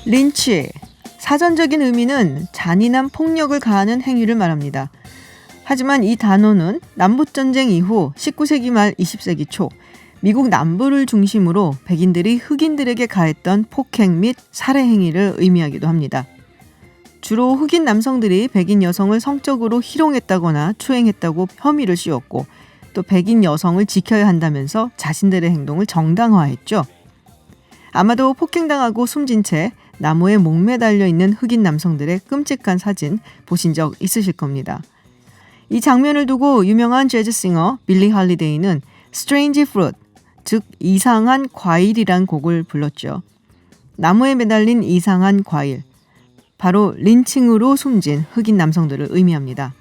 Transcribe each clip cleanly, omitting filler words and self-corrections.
린치. 사전적인 의미는 잔인한 폭력을 가하는 행위를 말합니다. 하지만 이 단어는 남북전쟁 이후 19세기 말 20세기 초 미국 남부를 중심으로 백인들이 흑인들에게 가했던 폭행 및 살해 행위를 의미하기도 합니다. 주로 흑인 남성들이 백인 여성을 성적으로 희롱했다거나 추행했다고 혐의를 씌웠고 또 백인 여성을 지켜야 한다면서 자신들의 행동을 정당화했죠. 아마도 폭행당하고 숨진 채 나무에 목매달려 있는 흑인 남성들의 끔찍한 사진 보신 적 있으실 겁니다. 이 장면을 두고 유명한 재즈싱어 빌리 할리데이는 Strange Fruit, 즉 이상한 과일이란 곡을 불렀죠. 나무에 매달린 이상한 과일, 바로 린칭으로 숨진 흑인 남성들을 의미합니다.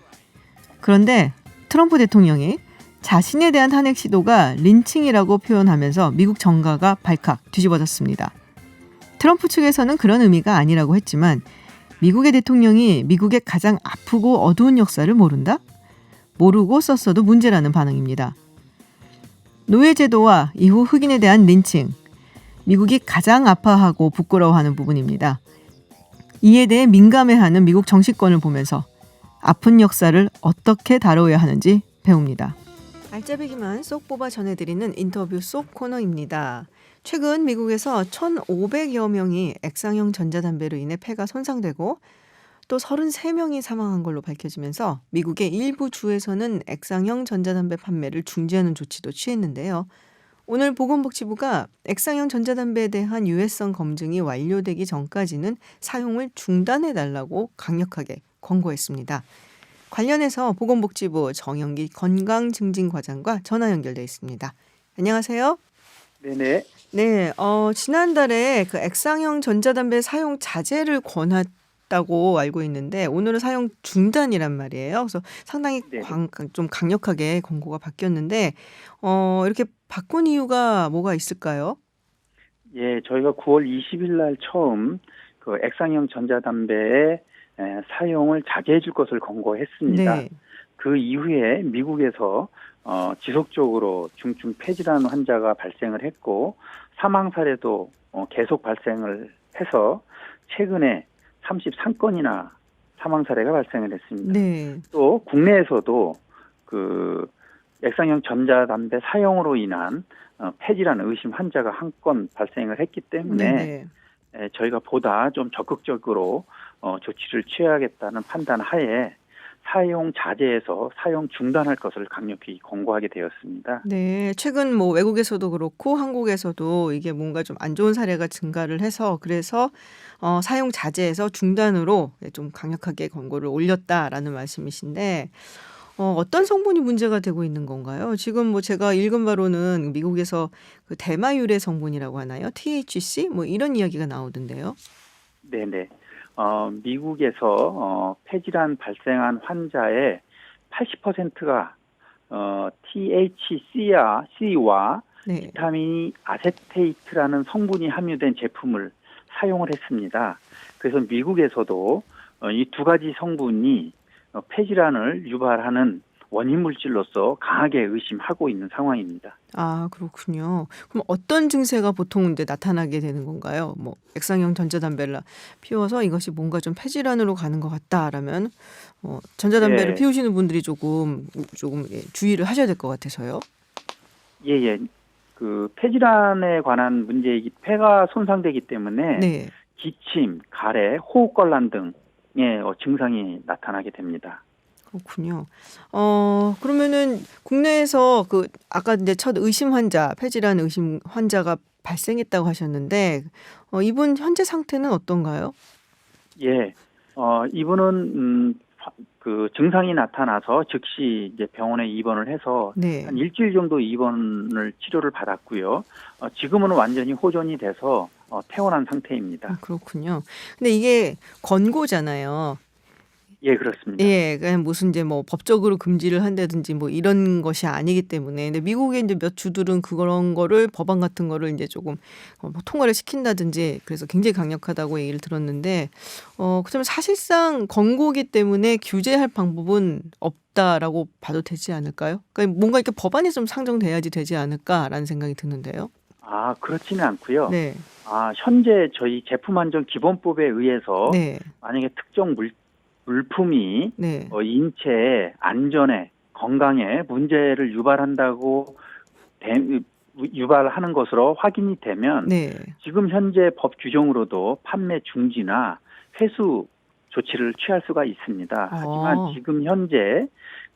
그런데 트럼프 대통령이 자신에 대한 탄핵 시도가 린칭이라고 표현하면서 미국 정가가 발칵 뒤집어졌습니다. 트럼프 측에서는 그런 의미가 아니라고 했지만 미국의 대통령이 미국의 가장 아프고 어두운 역사를 모른다? 모르고 썼어도 문제라는 반응입니다. 노예제도와 이후 흑인에 대한 린칭, 미국이 가장 아파하고 부끄러워하는 부분입니다. 이에 대해 민감해하는 미국 정치권을 보면서 아픈 역사를 어떻게 다뤄야 하는지 배웁니다. 알짜배기만 쏙 뽑아 전해드리는 인터뷰 쏙 코너입니다. 최근 미국에서 1,500여 명이 액상형 전자담배로 인해 폐가 손상되고 또 33명이 사망한 걸로 밝혀지면서 미국의 일부 주에서는 액상형 전자담배 판매를 중지하는 조치도 취했는데요. 오늘 보건복지부가 액상형 전자담배에 대한 유해성 검증이 완료되기 전까지는 사용을 중단해달라고 강력하게 권고했습니다. 관련해서 보건복지부 정영기 건강증진과장과 전화 연결돼 있습니다. 안녕하세요. 네네. 네, 지난달에 그 액상형 전자담배 사용 자제를 권했다고 알고 있는데 오늘은 사용 중단이란 말이에요. 그래서 상당히 좀 강력하게 권고가 바뀌었는데 이렇게 바꾼 이유가 뭐가 있을까요? 예, 저희가 9월 20일 날 처음 그 액상형 전자담배의 사용을 자제해 줄 것을 권고했습니다. 네. 그 이후에 미국에서 지속적으로 중증 폐질환 환자가 발생을 했고 사망 사례도 계속 발생을 해서 최근에 33건이나 사망 사례가 발생을 했습니다. 네. 또 국내에서도 그 액상형 전자담배 사용으로 인한 폐질환 의심 환자가 한 건 발생을 했기 때문에 저희가 보다 좀 적극적으로 조치를 취해야겠다는 판단 하에 사용 자제에서 사용 중단할 것을 강력히 권고하게 되었습니다. 네, 최근 뭐 외국에서도 그렇고 한국에서도 이게 뭔가 좀 안 좋은 사례가 증가를 해서 그래서 사용 자제에서 중단으로 좀 강력하게 권고를 올렸다라는 말씀이신데 어떤 성분이 문제가 되고 있는 건가요? 지금 뭐 제가 읽은 바로는 미국에서 그 대마 유래 성분이라고 하나요? THC 뭐 이런 이야기가 나오던데요. 네네. 미국에서 폐질환 발생한 환자의 80%가 THC와 네. 비타민 아세테이트라는 성분이 함유된 제품을 사용을 했습니다. 그래서 미국에서도 이 두 가지 성분이 폐질환을 유발하는 원인 물질로서 강하게 의심하고 있는 상황입니다. 아, 그렇군요. 그럼 어떤 증세가 보통 이제 나타나게 되는 건가요? 뭐 액상형 전자담배를 피워서 이것이 뭔가 좀 폐질환으로 가는 것 같다라면 전자담배를 피우시는 분들이 조금 주의를 하셔야 될 것 같아서요. 예. 그 폐질환에 관한 문제이기 폐가 손상되기 때문에 기침, 가래, 호흡곤란 등의 증상이 나타나게 됩니다. 그렇군요. 그러면은 국내에서 그 아까 이제 첫 의심 환자, 폐질환 의심 환자가 발생했다고 하셨는데 이분 현재 상태는 어떤가요? 예, 이분은 그 증상이 나타나서 즉시 이제 병원에 입원을 해서 한 일주일 정도 입원을 치료를 받았고요. 지금은 완전히 호전이 돼서 퇴원한 상태입니다. 그렇군요. 근데 이게 권고잖아요. 예, 그렇습니다. 예, 그냥 무슨 이제 뭐 법적으로 금지를 한다든지 뭐 이런 것이 아니기 때문에. 근데 미국에 이제 몇 주들은 그런 거를 법안 같은 거를 이제 조금 통과를 시킨다든지 그래서 굉장히 강력하다고 얘기를 들었는데, 그렇다면 사실상 권고기 때문에 규제할 방법은 없다라고 봐도 되지 않을까요? 그러니까 뭔가 이렇게 법안이 좀 상정돼야지 되지 않을까라는 생각이 드는데요. 그렇지는 않고요. 네. 현재 저희 제품안전기본법에 의해서 네. 만약에 특정 물품이 네. 인체에 안전에 건강에 문제를 유발한다고 유발하는 것으로 확인이 되면 네. 지금 현재 법 규정으로도 판매 중지나 회수 조치를 취할 수가 있습니다. 하지만 지금 현재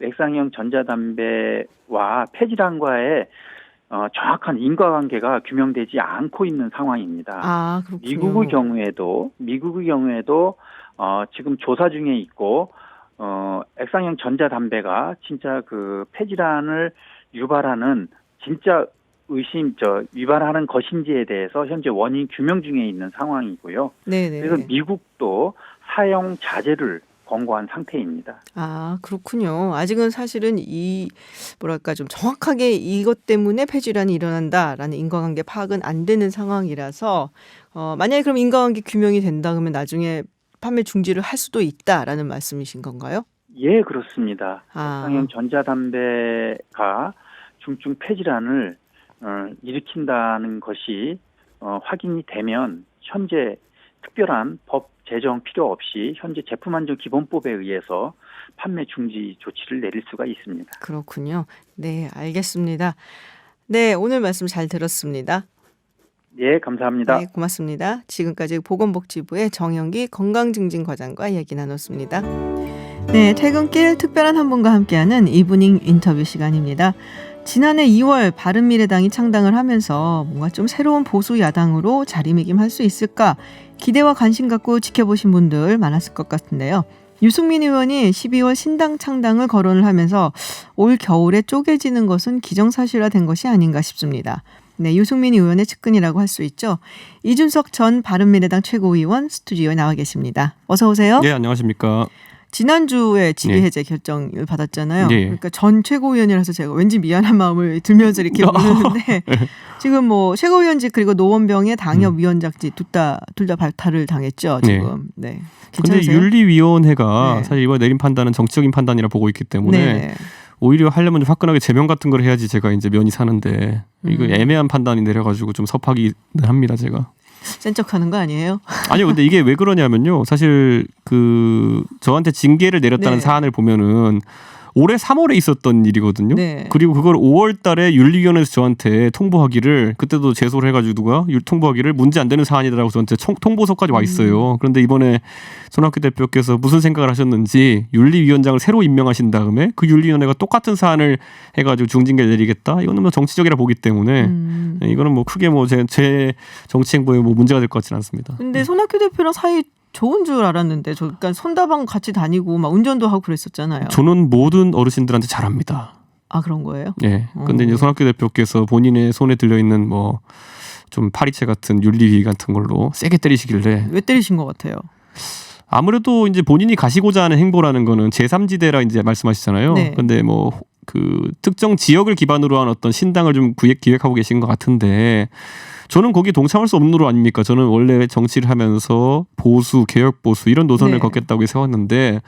액상형 전자담배와 폐질환과의 정확한 인과관계가 규명되지 않고 있는 상황입니다. 그렇군요. 미국의 경우에도 지금 조사 중에 있고 액상형 전자담배가 진짜 그 폐질환을 유발하는 진짜 유발하는 것인지에 대해서 현재 원인 규명 중에 있는 상황이고요. 네네. 그래서 미국도 사용 자제를 권고한 상태입니다. 그렇군요. 아직은 사실은 좀 정확하게 이것 때문에 폐질환이 일어난다라는 인과관계 파악은 안 되는 상황이라서 만약에 그럼 인과관계 규명이 된다 그러면 나중에 판매 중지를 할 수도 있다라는 말씀이신 건가요? 예, 그렇습니다. 액상형 전자담배가 중증 폐질환을 일으킨다는 것이 확인이 되면 현재 특별한 법 제정 필요 없이 현재 제품안전기본법에 의해서 판매 중지 조치를 내릴 수가 있습니다. 그렇군요. 네, 알겠습니다. 네, 오늘 말씀 잘 들었습니다. 네, 감사합니다. 네, 고맙습니다. 지금까지 보건복지부의 정영기 건강증진과장과 얘기 나눴습니다. 네, 퇴근길 특별한 한 분과 함께하는 이브닝 인터뷰 시간입니다. 지난해 2월 바른미래당이 창당을 하면서 뭔가 좀 새로운 보수 야당으로 자리매김할 수 있을까 기대와 관심 갖고 지켜보신 분들 많았을 것 같은데요. 유승민 의원이 12월 신당 창당을 거론을 하면서 올 겨울에 쪼개지는 것은 기정사실화된 것이 아닌가 싶습니다. 네, 유승민 의원의 측근이라고 할 수 있죠. 이준석 전 바른미래당 최고위원 스튜디오에 나와 계십니다. 어서 오세요. 네, 안녕하십니까. 지난주에 직위 해제 결정을 받았잖아요. 그러니까 전 최고위원이라서 제가 왠지 미안한 마음을 들면서 이렇게 묻는데 지금 최고위원직 그리고 노원병의 당협위원장직 둘 다 발탈을 당했죠. 지금. 네. 그런데 윤리위원회가 사실 이번에 내린 판단은 정치적인 판단이라 보고 있기 때문에 오히려 하려면 좀 화끈하게 제명 같은 걸 해야지 제가 이제 면이 사는데 이거 애매한 판단이 내려가지고 좀 섭하기는 합니다, 제가. 센 척하는 거 아니에요? 아니요, 근데 이게 왜 그러냐면요. 사실 저한테 징계를 내렸다는 사안을 보면은 올해 3월에 있었던 일이거든요. 그리고 그걸 5월 달에 윤리위원회에서 저한테 통보하기를 그때도 제소를 해가지고 누가 통보하기를 문제 안 되는 사안이라고 저한테 통보서까지 와 있어요. 그런데 이번에 손학규 대표께서 무슨 생각을 하셨는지 윤리위원장을 새로 임명하신 다음에 그 윤리위원회가 똑같은 사안을 해가지고 중징계를 내리겠다. 이거는 정치적이라 보기 때문에 이거는 크게 제 정치 행보에 문제가 될 것 같지는 않습니다. 근데 손학규 대표랑 사이 좋은 줄 알았는데 그러니까 손다방 같이 다니고 막 운전도 하고 그랬었잖아요. 저는 모든 어르신들한테 잘합니다. 그런 거예요? 네. 근데 이제 손학규 대표께서 본인의 손에 들려 있는 좀 파리채 같은 윤리위 같은 걸로 세게 때리시길래. 왜 때리신 것 같아요? 아무래도 이제 본인이 가시고자 하는 행보라는 거는 제3지대라 이제 말씀하시잖아요. 근데 특정 지역을 기반으로 한 어떤 신당을 좀 기획하고 계신 것 같은데 저는 거기에 동참할 수 없는 노릇 아닙니까? 저는 원래 정치를 하면서 보수, 개혁 보수 이런 노선을 걷겠다고 세웠는데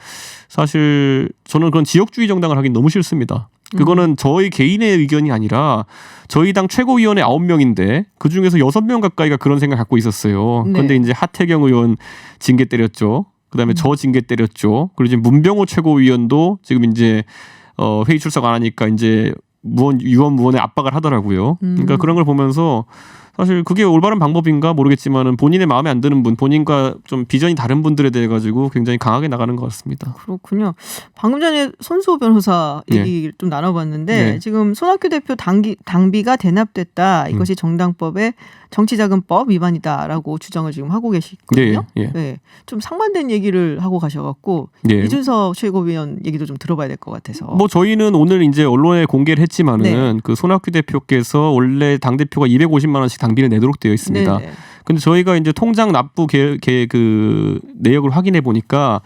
사실 저는 그런 지역주의 정당을 하긴 너무 싫습니다. 그거는 저희 개인의 의견이 아니라 저희 당 최고위원회 9명인데 그중에서 6명 가까이가 그런 생각 갖고 있었어요. 그런데 이제 하태경 의원 징계 때렸죠. 그다음에 저 징계 때렸죠. 그리고 지금 문병호 최고위원도 지금 이제 회의 출석 안 하니까 이제 유언무원에 압박을 하더라고요. 그러니까 그런 걸 보면서 사실 그게 올바른 방법인가 모르겠지만은 본인의 마음에 안 드는 분, 본인과 좀 비전이 다른 분들에 대해 가지고 굉장히 강하게 나가는 것 같습니다. 그렇군요. 방금 전에 손수호 변호사 얘기 좀 나눠봤는데 지금 손학규 대표 당비가 대납됐다. 이것이 정당법의 정치자금법 위반이다라고 주장을 지금 하고 계시거든요. 좀 상반된 얘기를 하고 가셔갖고 이준석 최고위원 얘기도 좀 들어봐야 될 것 같아서. 저희는 오늘 이제 언론에 공개를 했지만은 그 손학규 대표께서 원래 당 대표가 250만 원씩 당비를 내도록 되어 있습니다. 근데 저희가 이제 통장 납부 그 내역을 확인해 보니까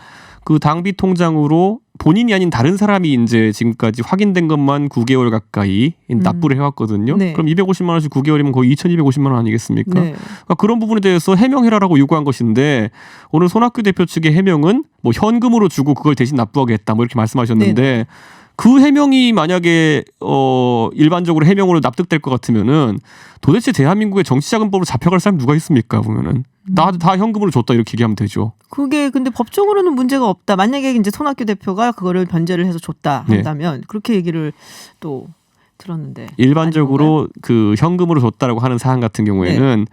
그 당비 통장으로 본인이 아닌 다른 사람이 이제 지금까지 확인된 것만 9개월 가까이 납부를 해왔거든요. 그럼 250만 원씩 9개월이면 거의 2,250만 원 아니겠습니까? 그러니까 그런 부분에 대해서 해명해라라고 요구한 것인데 오늘 손학규 대표 측의 해명은 현금으로 주고 그걸 대신 납부하겠다 이렇게 말씀하셨는데 그 해명이 만약에 일반적으로 해명으로 납득될 것 같으면은 도대체 대한민국의 정치자금법으로 잡혀갈 사람 누가 있습니까? 보면은 나 다 현금으로 줬다 이렇게 얘기하면 되죠. 그게 근데 법적으로는 문제가 없다. 만약에 이제 손학규 대표가 그거를 변제를 해서 줬다 한다면 네. 그렇게 얘기를 또 들었는데 일반적으로 그 현금으로 줬다라고 하는 사안 같은 경우에는 네.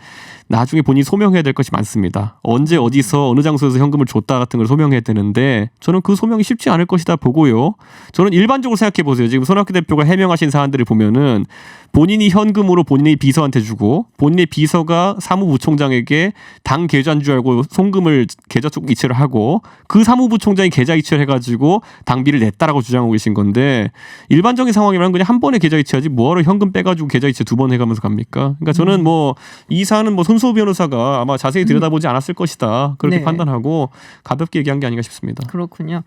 나중에 본인이 소명해야 될 것이 많습니다. 언제 어디서 어느 장소에서 현금을 줬다 같은 걸 소명해야 되는데 저는 그 소명이 쉽지 않을 것이다 보고요. 저는 일반적으로 생각해 보세요. 지금 손학규 대표가 해명하신 사안들을 보면은 본인이 현금으로 본인의 비서한테 주고 본인의 비서가 사무부총장에게 당 계좌인 줄 알고 송금을 계좌 쪽 이체를 하고 그 사무부총장이 계좌 이체를 해가지고 당비를 냈다라고 주장하고 계신 건데 일반적인 상황이면 그냥 한 번에 계좌 이체하지 뭐하러 현금 빼가지고 계좌 이체 2번 해가면서 갑니까? 그러니까 저는 뭐 이 사안은 뭐 손수호 변호사가 아마 자세히 들여다보지 않았을 것이다 그렇게 네. 판단하고 가볍게 얘기한 게 아닌가 싶습니다. 그렇군요.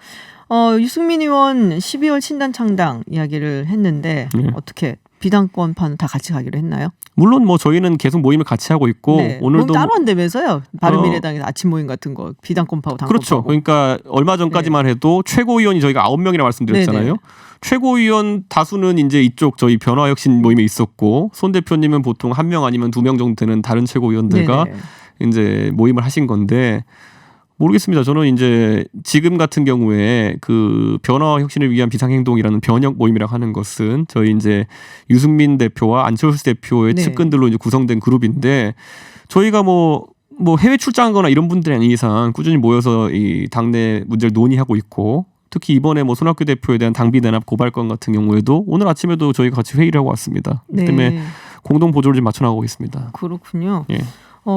유승민 의원 12월 친단 창당 이야기를 했는데 네. 어떻게 비당권파는 다 같이 가기로 했나요? 물론 뭐 저희는 계속 모임을 같이 하고 있고 네. 오늘도 따로 한다면서요? 바른미래당에서 아침 모임 같은 거 비당권파고 당권파고. 그렇죠. 그러니까 얼마 전까지만 해도 최고위원이 저희가 9명이라 말씀드렸잖아요. 네네. 최고위원 다수는 이제 이쪽 저희 변화혁신 모임에 있었고 손 대표님은 보통 1명 아니면 2명 정도 되는 다른 최고위원들과 네네. 이제 모임을 하신 건데 모르겠습니다. 저는 이제 지금 같은 경우에 그 변화 혁신을 위한 비상행동이라는 변혁 모임이라고 하는 것은 저희 이제 유승민 대표와 안철수 대표의 네. 측근들로 이제 구성된 그룹인데 저희가 뭐 해외 출장하거나 이런 분들이 아닌 이상 꾸준히 모여서 이 당내 문제를 논의하고 있고 특히 이번에 뭐 손학규 대표에 대한 당비 대납 고발건 같은 경우에도 오늘 아침에도 저희가 같이 회의를 하고 왔습니다. 그 때문에 네. 공동 보조를 좀 맞춰나가고 있습니다. 그렇군요. 예.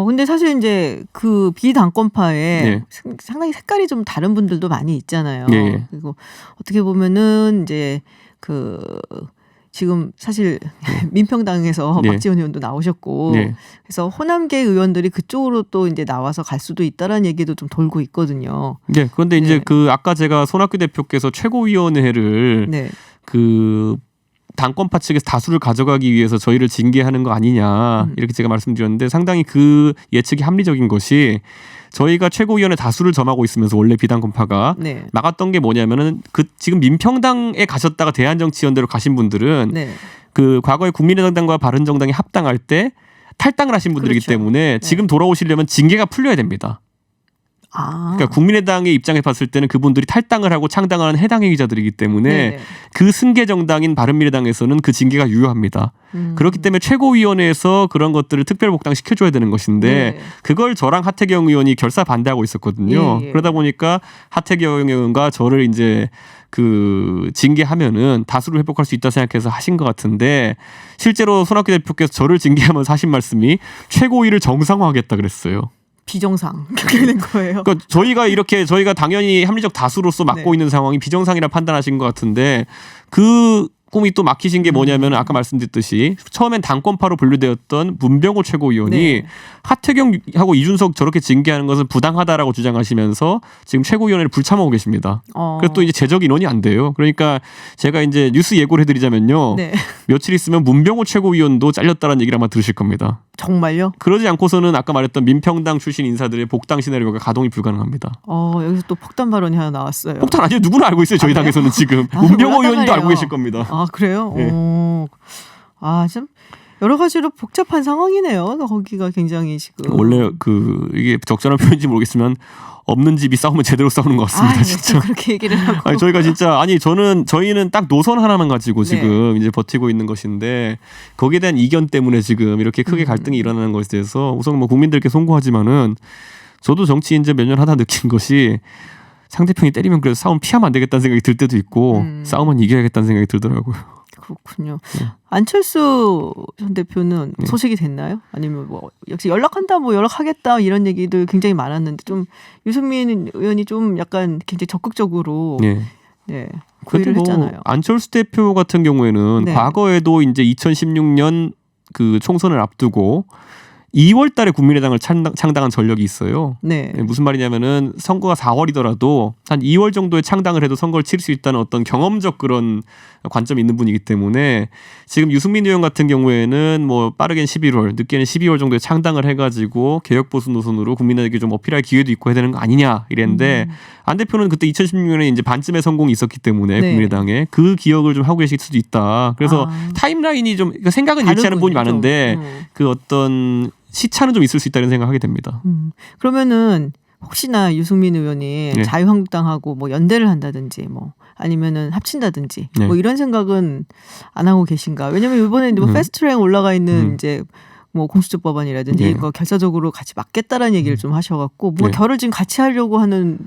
근데 사실 이제 그 비당권파에 네. 상당히 색깔이 좀 다른 분들도 많이 있잖아요. 네. 그리고 어떻게 보면은 이제 그 지금 사실 민평당에서 네. 박지원 의원도 나오셨고 네. 그래서 호남계 의원들이 그쪽으로 또 이제 나와서 갈 수도 있다라는 얘기도 좀 돌고 있거든요. 네. 그런데 이제 그 아까 제가 손학규 대표께서 최고위원회를 네. 그 당권파 측에서 다수를 가져가기 위해서 저희를 징계하는 거 아니냐 이렇게 제가 말씀드렸는데 상당히 그 예측이 합리적인 것이 저희가 최고위원회 다수를 점하고 있으면서 원래 비당권파가 네. 막았던 게 뭐냐면은 그 지금 민평당에 가셨다가 대한정치연대로 가신 분들은 네. 그 과거에 국민의당과 바른정당이 합당할 때 탈당을 하신 분들이기 그렇죠. 때문에 지금 돌아오시려면 징계가 풀려야 됩니다. 그러니까 국민의당의 입장에 봤을 때는 그분들이 탈당을 하고 창당하는 해당 행위자들이기 때문에 네네. 그 승계 정당인 바른미래당에서는 그 징계가 유효합니다. 그렇기 때문에 최고위원회에서 그런 것들을 특별 복당시켜줘야 되는 것인데 네네. 그걸 저랑 하태경 의원이 결사 반대하고 있었거든요. 예. 그러다 보니까 하태경 의원과 저를 이제 그 징계하면은 다수를 회복할 수 있다 생각해서 하신 것 같은데 실제로 손학규 대표께서 저를 징계하면서 하신 말씀이 최고위를 정상화하겠다 그랬어요. 비정상 그렇게 된 거예요. 그러니까 저희가 당연히 합리적 다수로서 맡고 네. 있는 상황이 비정상이라 판단하신 것 같은데 그 꿈이 또 막히신 게 뭐냐면 아까 말씀드렸듯이 처음엔 당권파로 분류되었던 문병호 최고위원이 네. 하태경하고 이준석 저렇게 징계하는 것은 부당하다라고 주장하시면서 지금 최고위원회를 불참하고 계십니다. 그래서 또 이제 제적 인원이 안 돼요. 그러니까 제가 이제 뉴스 예고를 해드리자면요. 네. 며칠 있으면 문병호 최고위원도 잘렸다는 얘기를 아마 들으실 겁니다. 정말요? 그러지 않고서는 아까 말했던 민평당 출신 인사들의 복당 시나리오가 가동이 불가능합니다. 여기서 또 폭탄 발언이 하나 나왔어요. 폭탄 아니요. 누구나 알고 있어요. 저희 당에서는 지금. 문병호 의원도 알고 계실 겁니다. 그래요? 네. 참 여러 가지로 복잡한 상황이네요. 거기가 굉장히 지금. 원래 이게 적절한 표현인지 모르겠지만 없는 집이 싸우면 제대로 싸우는 것 같습니다. 진짜. 그렇게 얘기를 하고. 저희가 진짜 저희는 딱 노선 하나만 가지고 지금 네. 이제 버티고 있는 것인데 거기에 대한 이견 때문에 지금 이렇게 크게 갈등이 일어나는 것에 대해서 우선 뭐 국민들께 송구하지만은 저도 정치 이제 몇 년 하다 느낀 것이 상대편이 때리면 그래도 싸움 피하면 안 되겠다는 생각이 들 때도 있고 싸움은 이겨야겠다는 생각이 들더라고요. 그렇군요. 네. 안철수 전 대표는 소식이 됐나요? 아니면 뭐 역시 연락한다, 뭐 연락하겠다 이런 얘기들 굉장히 많았는데 좀 유승민 의원이 좀 약간 굉장히 적극적으로 구의를 했잖아요. 안철수 대표 같은 경우에는 과거에도 이제 2016년 그 총선을 앞두고 2월 달에 국민의당을 창당한 전력이 있어요. 네. 무슨 말이냐면은 선거가 4월이더라도 한 2월 정도에 창당을 해도 선거를 치를 수 있다는 어떤 경험적 그런 관점이 있는 분이기 때문에 지금 유승민 의원 같은 경우에는 뭐 빠르게는 11월, 늦게는 12월 정도에 창당을 해가지고 개혁보수 노선으로 국민에게 좀 어필할 기회도 있고 해야 되는 거 아니냐 이랬는데 안 대표는 그때 2016년에 이제 반쯤의 성공이 있었기 때문에 네. 국민의당에 그 기억을 좀 하고 계실 수도 있다. 그래서 타임라인이 좀 생각은 일치하는 부분이 많은데 그 어떤 시차는 좀 있을 수 있다는 생각하게 됩니다. 그러면은 혹시나 유승민 의원이 네. 자유한국당하고 뭐 연대를 한다든지 뭐 아니면은 합친다든지 네. 뭐 이런 생각은 안 하고 계신가? 왜냐면 이번에 뭐 패스트트랙 올라가 있는 이제 뭐 공수처 법안이라든지 네. 이거 결사적으로 같이 막겠다라는 얘기를 좀 하셔갖고 뭐 네. 결을 지금 같이 하려고 하는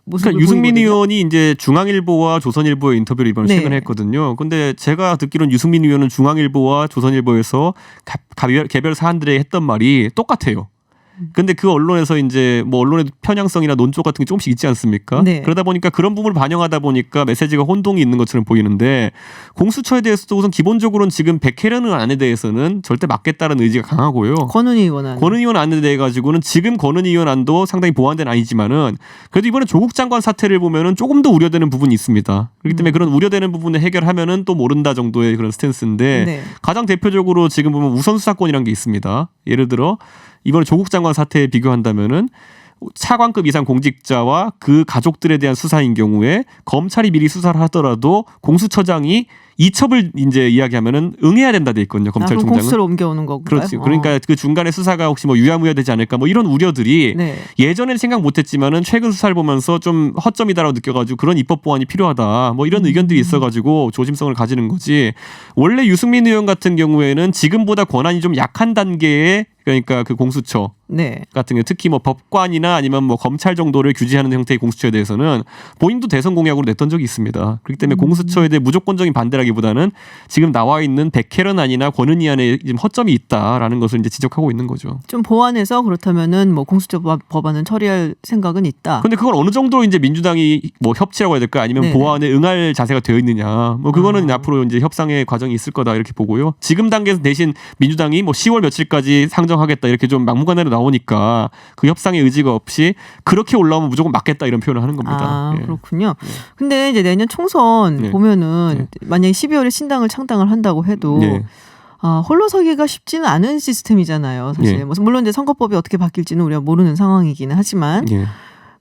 모습을 그러니까 유승민 보이거든요. 의원이 이제 중앙일보와 조선일보의 인터뷰를 이번에 네. 최근에 했거든요. 근데 제가 듣기로는 유승민 의원은 중앙일보와 조선일보에서 개별 사안들에 했던 말이 똑같아요. 근데 그 언론에서 이제 뭐 언론의 편향성이나 논조 같은 게 조금씩 있지 않습니까? 네. 그러다 보니까 그런 부분을 반영하다 보니까 메시지가 혼동이 있는 것처럼 보이는데 공수처에 대해서도 우선 기본적으로는 지금 백혜련의 안에 대해서는 절대 막겠다는 의지가 강하고요. 권은희 의원 권은희 의원 안에 대해 가지고는 지금 권은희 의원 안도 상당히 보완된 아니지만은 그래도 이번에 조국 장관 사태를 보면은 조금 더 우려되는 부분이 있습니다. 그렇기 때문에 그런 우려되는 부분을 해결하면은 또 모른다 정도의 그런 스탠스인데 네. 가장 대표적으로 지금 보면 우선 수사권이라는 게 있습니다. 예를 들어 이번에 조국 장관 사태에 비교한다면은 차관급 이상 공직자와 그 가족들에 대한 수사인 경우에 검찰이 미리 수사를 하더라도 공수처장이 이첩을 이제 이야기하면은 응해야 된다 돼 있거든요. 검찰총장은. 공수처로 옮겨오는 거고요. 그렇지. 그러니까 그 중간에 수사가 혹시 뭐 유야무야되지 않을까 뭐 이런 우려들이 네. 예전에는 생각 못했지만은 최근 수사를 보면서 좀 허점이다라고 느껴가지고 그런 입법 보완이 필요하다. 뭐 이런 의견들이 있어가지고 조심성을 가지는 거지. 원래 유승민 의원 같은 경우에는 지금보다 권한이 좀 약한 단계에 그러니까 그 공수처 네. 같은 경우 특히 뭐 법관이나 아니면 뭐 검찰 정도를 규제하는 형태의 공수처에 대해서는 본인도 대선 공약으로 냈던 적이 있습니다. 그렇기 때문에 공수처에 대해 무조건적인 반대라기보다는 지금 나와 있는 백혜련안이나 권은희 안에 지금 허점이 있다라는 것을 이제 지적하고 있는 거죠. 좀 보완해서 그렇다면은 뭐 공수처 법안은 처리할 생각은 있다. 근데 그걸 어느 정도 이제 민주당이 뭐 협치라고 해야 될까 아니면 네네. 보완에 응할 자세가 되어 있느냐. 뭐 그거는 앞으로 이제 협상의 과정이 있을 거다 이렇게 보고요. 지금 단계에서 대신 민주당이 뭐 10월 며칠까지 상정하겠다 이렇게 좀 막무가내로 나오니까 그 협상의 의지가 없이 그렇게 올라오면 무조건 맞겠다 이런 표현을 하는 겁니다. 아, 예. 그렇군요. 근데 이제 내년 총선 네. 보면은 만약에 12월에 신당을 창당을 한다고 해도 네. 홀로 서기가 쉽지는 않은 시스템이잖아요. 사실. 예. 물론 이제 선거법이 어떻게 바뀔지는 우리가 모르는 상황이기는 하지만 예.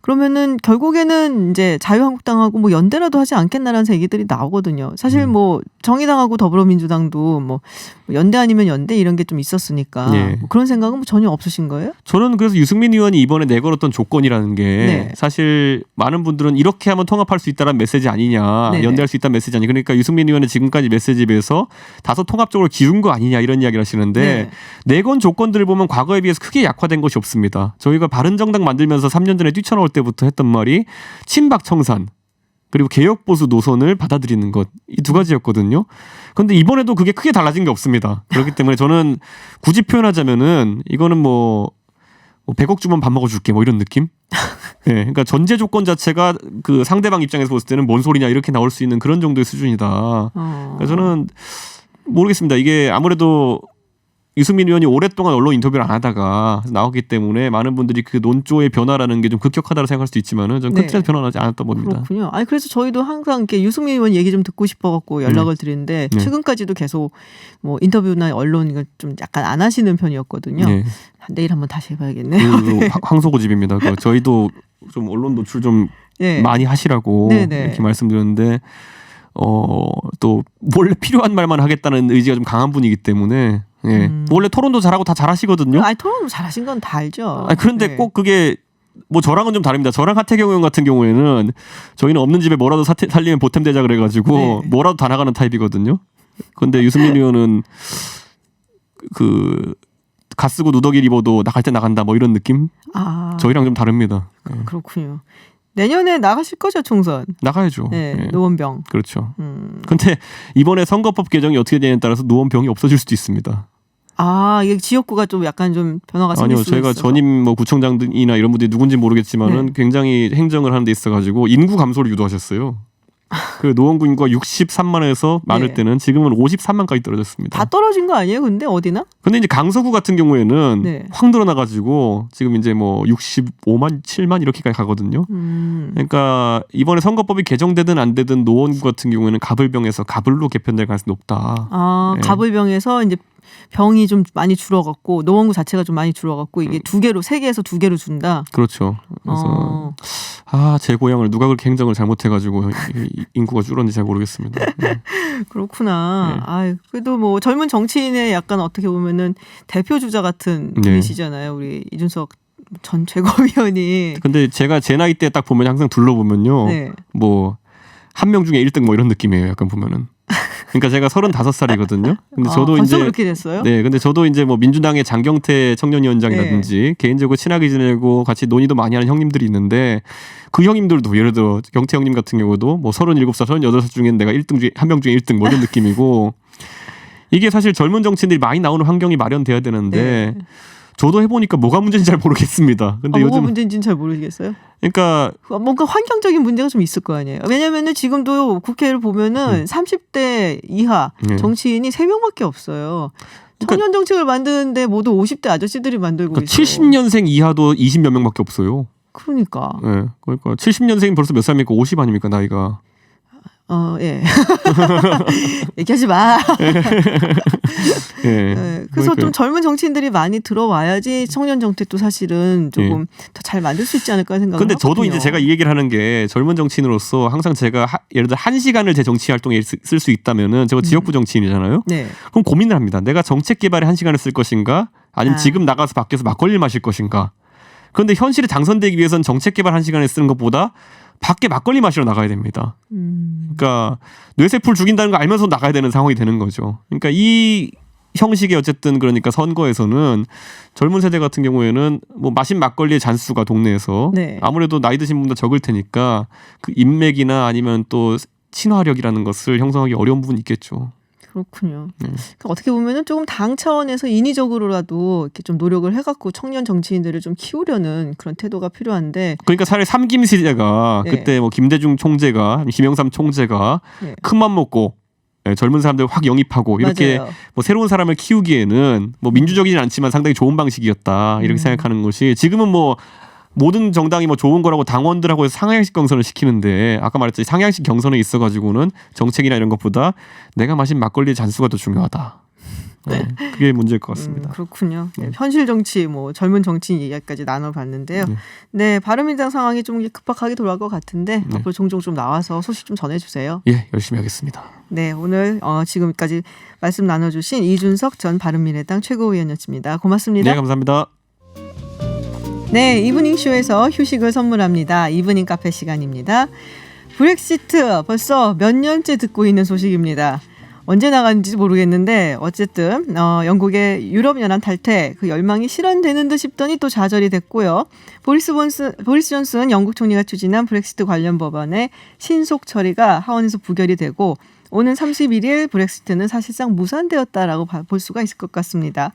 그러면은 결국에는 이제 자유한국당하고 뭐 연대라도 하지 않겠나라는 얘기들이 나오거든요. 사실 뭐 정의당하고 더불어민주당도 뭐 연대 아니면 연대 이런 게 좀 있었으니까 예. 뭐 그런 생각은 뭐 전혀 없으신 거예요? 저는 그래서 유승민 의원이 이번에 내걸었던 조건이라는 게 네. 사실 많은 분들은 이렇게 하면 통합할 수 있다는 메시지 아니냐, 네네. 연대할 수 있다는 메시지 아니냐. 그러니까 유승민 의원의 지금까지 메시지에 비해서 다소 통합적으로 기운 거 아니냐 이런 이야기를 하시는데 네. 내건 조건들을 보면 과거에 비해서 크게 약화된 것이 없습니다. 저희가 바른정당 만들면서 3년 전에 뛰쳐나올 때부터 했던 말이 친박 청산 그리고 개혁보수 노선을 받아들이는 것 이 두 가지였거든요. 그런데 이번에도 그게 크게 달라진 게 없습니다. 그렇기 때문에 저는 굳이 표현하자면은 이거는 뭐 100억 주면 밥 먹어줄게 뭐 이런 느낌? 네, 그러니까 전제 조건 자체가 그 상대방 입장에서 봤을 때는 뭔 소리냐 이렇게 나올 수 있는 그런 정도의 수준이다. 그래서 저는 모르겠습니다. 이게 아무래도 유승민 의원이 오랫동안 언론 인터뷰를 안 하다가 나오기 때문에 많은 분들이 그 논조의 변화라는 게 좀 급격하다고 생각할 수도 있지만은 저는 큰 틀에서 변화하지 않았던 겁니다. 그렇군요. 아니 그래서 저희도 항상 이렇게 유승민 의원 얘기 좀 듣고 싶어갖고 연락을 드리는데 최근까지도 계속 뭐 인터뷰나 언론 이걸 좀 약간 안 하시는 편이었거든요. 네. 내일 한번 다시 해봐야겠네요. 황소고집입니다. 저희도 좀 언론 노출 좀 네. 많이 하시라고 네네. 이렇게 말씀드렸는데 또 원래 필요한 말만 하겠다는 의지가 좀 강한 분이기 때문에 원래 토론도 잘하고 다 잘하시거든요. 아니 토론 잘하신 건 다 알죠. 그런데 네. 꼭 그게 뭐 저랑은 좀 다릅니다. 저랑 하태경 의원 같은 경우에는 저희는 없는 집에 뭐라도 살리면 보탬되자 그래가지고 네. 뭐라도 다 나가는 타입이거든요. 그런데 유승민 의원은 그 가 쓰고 누더기를 입어도 나갈 때 나간다 뭐 이런 느낌? 저희랑 좀 다릅니다. 그렇군요. 내년에 나가실 거죠 총선? 나가야죠. 네, 네. 노원병. 그렇죠. 근데 이번에 선거법 개정이 어떻게 되냐에 따라서 노원병이 없어질 수도 있습니다. 이게 지역구가 좀 약간 좀 변화가 생길 아니요, 수 저희가 있어서. 전임 뭐 구청장이나 이런 분들이 누군지 모르겠지만은 굉장히 행정을 하는 데 있어가지고 인구 감소를 유도하셨어요. 그 노원구 인구가 63만에서 많을 예. 때는 지금은 53만까지 떨어졌습니다. 다 떨어진 거 아니에요? 근데 어디나? 근데 이제 강서구 같은 경우에는 네. 확 늘어나가지고 지금 이제 뭐 65만, 7만 이렇게까지 가거든요. 그러니까 이번에 선거법이 개정되든 안 되든 노원구 같은 경우에는 갑을병에서 갑을로 개편될 가능성이 높다. 아, 네. 갑을병에서 이제 병이 좀 많이 줄어갖고 노원구 자체가 좀 많이 줄어갖고 이게 3개에서 2개로 준다. 그렇죠. 그래서 제 고향을 누가 그렇게 행정을 잘못해가지고 인구가 줄었는지 잘 모르겠습니다. 네. 그렇구나. 네. 아, 그래도 뭐 젊은 정치인의 약간 어떻게 보면은 대표 주자 같은 네. 분이시잖아요. 우리 이준석 전 최고위원이. 근데 제가 제 나이 때 딱 보면 항상 둘러보면요. 네. 뭐 한 명 중에 1등 뭐 이런 느낌이에요. 약간 보면은. 그러니까 제가 35살이거든요. 근데 저도 벌써 이제 그렇게 됐어요? 네, 근데 저도 이제 뭐 민주당의 장경태 청년위원장이라든지 개인적으로 친하게 지내고 같이 논의도 많이 하는 형님들이 있는데 그 형님들도 예를 들어 경태 형님 같은 경우도 뭐 37살, 38살 중에 내가 1등 중에 한 명 중에 1등 뭐 이런 느낌이고 이게 사실 젊은 정치인들이 많이 나오는 환경이 마련돼야 되는데 네. 저도 해보니까 뭐가 문제인지 잘 모르겠습니다. 근데 뭐가 요즘 문제인지는 잘 모르겠어요. 그러니까 뭔가 환경적인 문제가 좀 있을 거 아니에요. 왜냐면은 지금도 국회를 보면은 30대 이하 네. 정치인이 3명밖에 없어요. 그러니까 청년 정책을 만드는데 모두 50대 아저씨들이 만들고 그러니까 있어요. 70년생 이하도 20몇 명밖에 없어요. 그러니까. 네, 그러니까 70년생이 벌써 몇 살입니까? 50 아닙니까 나이가? 예. 얘기하지 마. 예. 네, 그래서 좀 젊은 정치인들이 많이 들어와야지 청년 정책도 사실은 조금 더 잘 만들 수 있지 않을까 생각을 근데 하거든요. 저도 이제 제가 이 얘기를 하는 게 젊은 정치인으로서 항상 제가 예를 들어 1시간을 제 정치 활동에 쓸 수 있다면은 제가 지역구 정치인이잖아요. 네. 그럼 고민을 합니다. 내가 정책 개발에 1시간을 쓸 것인가 아니면 지금 나가서 밖에서 막걸리를 마실 것인가. 그런데 현실에 당선되기 위해서는 정책 개발 1시간을 쓰는 것보다 밖에 막걸리 마시러 나가야 됩니다. 그러니까 뇌세포를 죽인다는 거 알면서 나가야 되는 상황이 되는 거죠. 그러니까 이 형식의 어쨌든 그러니까 선거에서는 젊은 세대 같은 경우에는 뭐 마신 막걸리의 잔수가 동네에서 네. 아무래도 나이 드신 분보다 적을 테니까 그 인맥이나 아니면 또 친화력이라는 것을 형성하기 어려운 부분이 있겠죠. 그렇군요. 그러니까 어떻게 보면은 조금 당 차원에서 인위적으로라도 이렇게 좀 노력을 해갖고 청년 정치인들을 좀 키우려는 그런 태도가 필요한데. 그러니까 차라리 삼김 시대가 네. 그때 뭐 김대중 총재가 김영삼 총재가 네. 큰맘 먹고 젊은 사람들 확 영입하고 이렇게 맞아요. 뭐 새로운 사람을 키우기에는 뭐 민주적이진 않지만 상당히 좋은 방식이었다 이렇게 생각하는 것이 지금은 뭐 모든 정당이 뭐 좋은 거라고 당원들하고 해서 상향식 경선을 시키는데 아까 말했듯이 상향식 경선에 있어가지고는 정책이나 이런 것보다 내가 마신 막걸리의 잔수가 더 중요하다. 그게 문제일 것 같습니다. 그렇군요. 네, 현실 정치, 뭐 젊은 정치인 얘기까지 나눠봤는데요. 네, 바른미래당 상황이 좀 급박하게 돌아갈 것 같은데 앞으로 종종 좀 나와서 소식 좀 전해주세요. 예, 열심히 하겠습니다. 네, 오늘 지금까지 말씀 나눠주신 이준석 전 바른미래당 최고위원이었습니다. 고맙습니다. 네, 감사합니다. 네, 이브닝쇼에서 휴식을 선물합니다. 이브닝 카페 시간입니다. 브렉시트 벌써 몇 년째 듣고 있는 소식입니다. 언제 나갔는지 모르겠는데 어쨌든 영국의 유럽연합 탈퇴 그 열망이 실현되는 듯 싶더니 또 좌절이 됐고요. 보리스 존슨 영국 총리가 추진한 브렉시트 관련 법안의 신속 처리가 하원에서 부결이 되고 오는 31일 브렉시트는 사실상 무산되었다라고 볼 수가 있을 것 같습니다.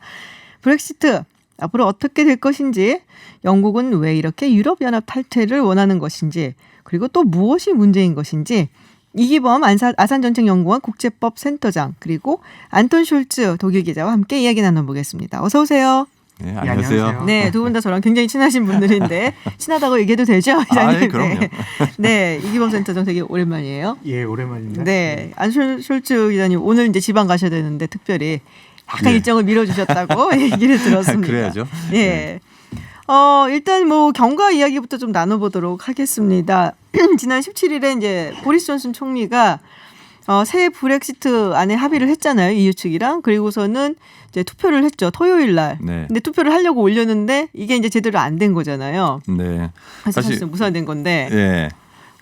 브렉시트 앞으로 어떻게 될 것인지, 영국은 왜 이렇게 유럽연합 탈퇴를 원하는 것인지, 그리고 또 무엇이 문제인 것인지 이기범 아산전쟁연구원 국제법 센터장 그리고 안톤 숄츠 독일 기자와 함께 이야기 나눠보겠습니다. 어서 오세요. 네, 안녕하세요. 네, 두 분 다 저랑 굉장히 친하신 분들인데 친하다고 얘기해도 되죠? 아, 네, 그럼요. 네, 이기범 센터장 되게 오랜만이에요. 예, 오랜만입니다. 네, 안톤 숄츠 기자님 오늘 이제 지방 가셔야 되는데 특별히 약간 일정을 미뤄주셨다고 얘기를 들었습니다. 그래야죠. 예. 일단 뭐 경과 이야기부터 좀 나눠보도록 하겠습니다. 지난 17일에 이제 보리스 존슨 총리가 새 브렉시트 안에 합의를 했잖아요. EU 측이랑. 그리고서는 이제 투표를 했죠. 토요일 날. 네. 근데 투표를 하려고 올렸는데 이게 이제 제대로 안 된 거잖아요. 네. 그래서 사실 무산된 건데. 예.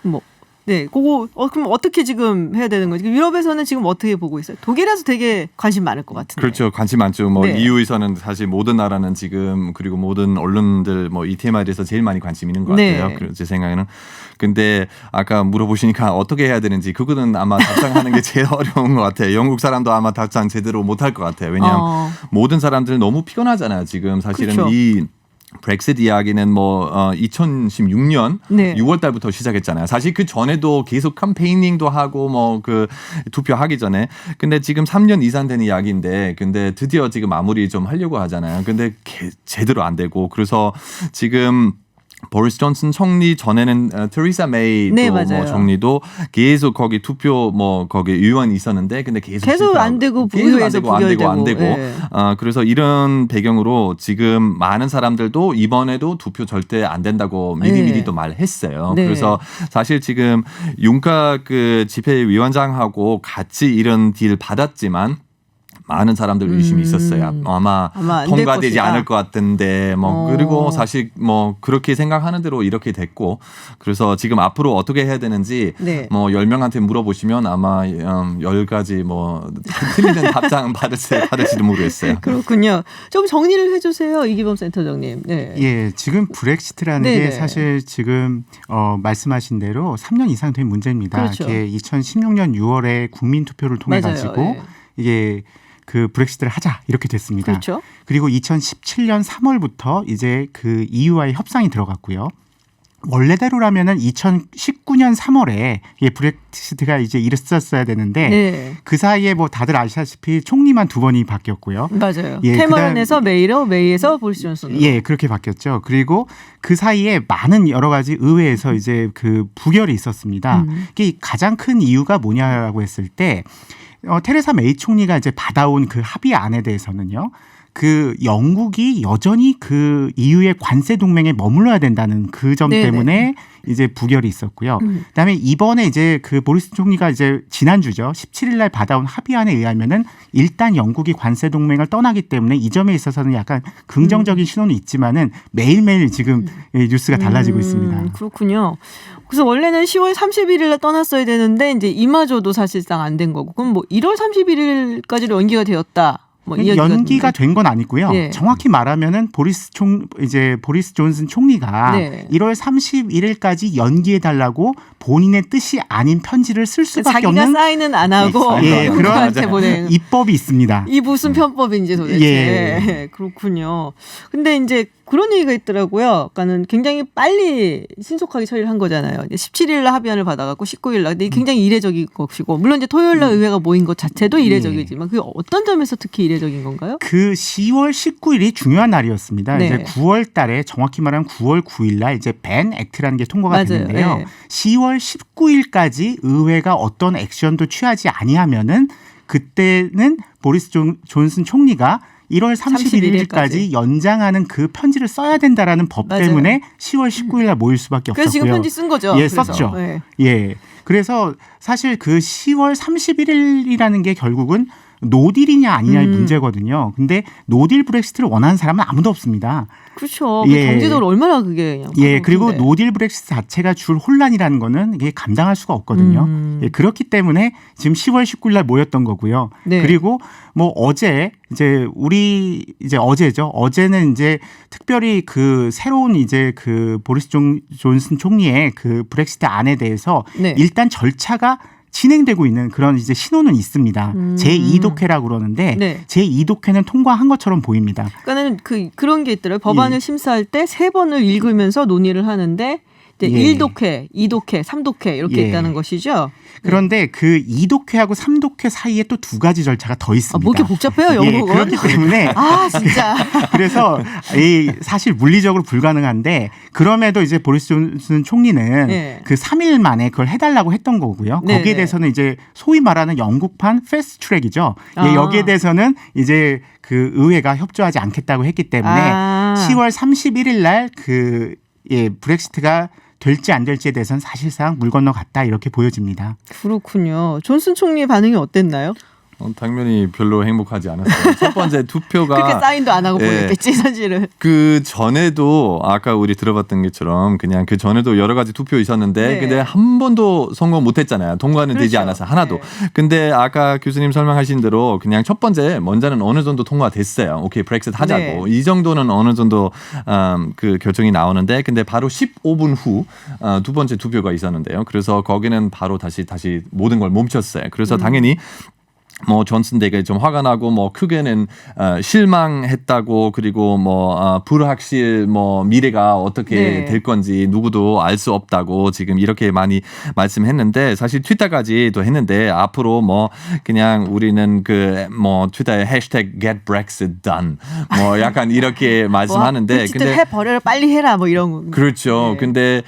뭐. 네, 그거 그럼 어떻게 지금 해야 되는 거지? 유럽에서는 지금 어떻게 보고 있어요? 독일에서 되게 관심 많을 것 같은데. 그렇죠. 관심 많죠. 뭐 네. EU에서는 사실 모든 나라는 지금 그리고 모든 언론들 뭐 이 테마에 대해서 제일 많이 관심 있는 것 네. 같아요. 제 생각에는. 근데 아까 물어보시니까 어떻게 해야 되는지 그거는 아마 답장하는 게 제일 어려운 것 같아요. 영국 사람도 아마 답장 제대로 못할 것 같아요. 왜냐하면 모든 사람들 너무 피곤하잖아요. 지금 사실은 그렇죠. 이 브렉시트 이야기는 2016년 네. 6월 달부터 시작했잖아요. 사실 그 전에도 계속 캠페이닝도 하고 그 투표하기 전에. 근데 지금 3년 이상 된 이야기인데 근데 드디어 지금 마무리 좀 하려고 하잖아요. 근데 제대로 안 되고 그래서 지금 보리스 존슨 총리 전에는 테레사 메이 네, 총리도 계속 거기 투표 거기 의원이 있었는데 근데 계속 안 되고 의회에서 부결되고 안 되고 네. 그래서 이런 배경으로 지금 많은 사람들도 이번에도 투표 절대 안 된다고 미리미리 또 말했어요. 네. 그래서 사실 지금 윤곽 그 집회위원장하고 같이 이런 딜 받았지만 많은 사람들 의심이 있었어요. 아마 통과되지 않을 것 같은데 그리고 사실 그렇게 생각하는 대로 이렇게 됐고 그래서 지금 앞으로 어떻게 해야 되는지 네. 10명한테 물어보시면 아마 10가지 틀리는 답장 받을지도 모르겠어요. 그렇군요. 좀 정리를 해주세요. 이기범 센터장님. 네. 예, 지금 브렉시트라는 네네. 게 사실 지금 말씀하신 대로 3년 이상 된 문제입니다. 그렇죠. 이게 2016년 6월에 국민 투표를 통해 가지고 네. 이게 그 브렉시트를 하자 이렇게 됐습니다. 그렇죠. 그리고 2017년 3월부터 이제 그 EU와의 협상이 들어갔고요. 원래대로라면은 2019년 3월에 브렉시트가 이제 있었어야 되는데 네. 그 사이에 다들 아시다시피 총리만 2번이 바뀌었고요. 맞아요. 예, 캐머런에서 메이에서 보리스 존슨. 예, 그렇게 바뀌었죠. 그리고 그 사이에 많은 여러 가지 의회에서 이제 그 부결이 있었습니다. 이게 가장 큰 이유가 뭐냐라고 했을 때 테레사 메이 총리가 이제 받아온 그 합의안에 대해서는요. 그 영국이 여전히 그 EU의 관세 동맹에 머물러야 된다는 그 점 때문에 이제 부결이 있었고요. 그다음에 이번에 이제 그 보리스 총리가 이제 지난주죠. 17일 날 받아온 합의안에 의하면은 일단 영국이 관세 동맹을 떠나기 때문에 이 점에 있어서는 약간 긍정적인 신호는 있지만은 매일매일 지금 뉴스가 달라지고 있습니다. 그렇군요. 그래서 원래는 10월 31일 날 떠났어야 되는데 이제 이마저도 사실상 안 된 거고. 그럼 1월 31일까지로 연기가 되었다. 연기가 된 건 아니고요. 네. 정확히 말하면은 보리스 존슨 총리가 네. 1월 31일까지 연기해 달라고 본인의 뜻이 아닌 편지를 쓸 수밖에 자기가 없는 사인은 안 하고 그런 보낸 입법이 있습니다. 이 무슨 편법인지 도대체. 예. 그렇군요. 근데 이제 그런 얘기가 있더라고요. 그러니까는 굉장히 빨리 신속하게 처리를 한 거잖아요. 17일 날 합의안을 받아갖고 19일 날. 근데 굉장히 이례적인 것이고 물론 이제 토요일 날 의회가 모인 것 자체도 이례적이지만 그게 어떤 점에서 특히 이례적인 건가요? 그 10월 19일이 중요한 날이었습니다. 네. 이제 9월 달에 정확히 말하면 9월 9일 날 이제 벤 액트라는 게 통과가 맞아요. 됐는데요. 네. 10월 19일까지 의회가 어떤 액션도 취하지 아니하면은 그때는 보리스 존슨 총리가 1월 31일까지 연장하는 그 편지를 써야 된다라는 법 맞아요. 때문에 10월 19일 날 모일 수밖에 그래서 없었고요. 지금 편지 쓴 거죠. 예, 그래서. 썼죠. 네. 예. 그래서 사실 그 10월 31일이라는 게 결국은 노딜이냐 아니냐의 문제거든요. 근데 노딜 브렉시트를 원하는 사람은 아무도 없습니다. 그렇죠. 예. 경제적으로 얼마나 그게. 예, 그리고 노딜 브렉시트 자체가 줄 혼란이라는 거는 이게 감당할 수가 없거든요. 예, 그렇기 때문에 지금 10월 19일 날 모였던 거고요. 네. 그리고 어제 이제 어제죠. 어제는 이제 특별히 그 새로운 이제 그 보리스 존슨 총리의 그 브렉시트 안에 대해서 네. 일단 절차가 진행되고 있는 그런 이제 신호는 있습니다. 제2독회라고 그러는데 네. 제2독회는 통과한 것처럼 보입니다. 그러니까는 그런 게 있더라고요. 법안을 심사할 때 3번을 읽으면서 논의를 하는데 이제 1독회, 2독회, 3독회 이렇게 있다는 것이죠. 그런데 그 2독회하고 3독회 사이에 또 2가지 절차가 더 있습니다. 뭐 이렇게 복잡해요, 영국은. 그렇기 때문에 진짜. 그래서 사실 물리적으로 불가능한데 그럼에도 이제 보리스 존슨 총리는 그 3일 만에 그걸 해달라고 했던 거고요. 거기에 대해서는 이제 소위 말하는 영국판 패스트 트랙이죠. 여기에 대해서는 이제 그 의회가 협조하지 않겠다고 했기 때문에 10월 31일 날 브렉시트가 될지 안 될지에 대해서는 사실상 물 건너갔다 이렇게 보여집니다. 그렇군요. 존슨 총리의 반응이 어땠나요? 당연히 별로 행복하지 않았어요. 첫 번째 투표가 그렇게 사인도 안 하고 보냈겠지 사실은. 그 전에도 아까 우리 들어봤던 것처럼 그냥 그 전에도 여러 가지 투표 있었는데 근데 한 번도 성공 못했잖아요. 통과는 되지 않아서 하나도. 근데 아까 교수님 설명하신 대로 그냥 첫 번째 먼저는 어느 정도 통과됐어요. 오케이 브렉시트 하자고. 이 정도는 어느 정도 그 결정이 나오는데 근데 바로 15분 후 두 번째 투표가 있었는데요. 그래서 거기는 바로 다시 모든 걸 멈췄어요. 그래서 당연히 뭐 존슨 되게 좀 화가 나고 뭐 크게는 실망했다고 그리고 뭐 불확실 뭐 미래가 어떻게 네. 될 건지 누구도 알 수 없다고 지금 이렇게 많이 말씀했는데 사실 트위터까지도 했는데 앞으로 뭐 그냥 우리는 그 뭐 트위터에 해시태그 get Brexit done 뭐 약간 이렇게 말씀하는데 브렉시트 해버려라 빨리 해라 뭐 이런 거. 그렇죠. 네. 근데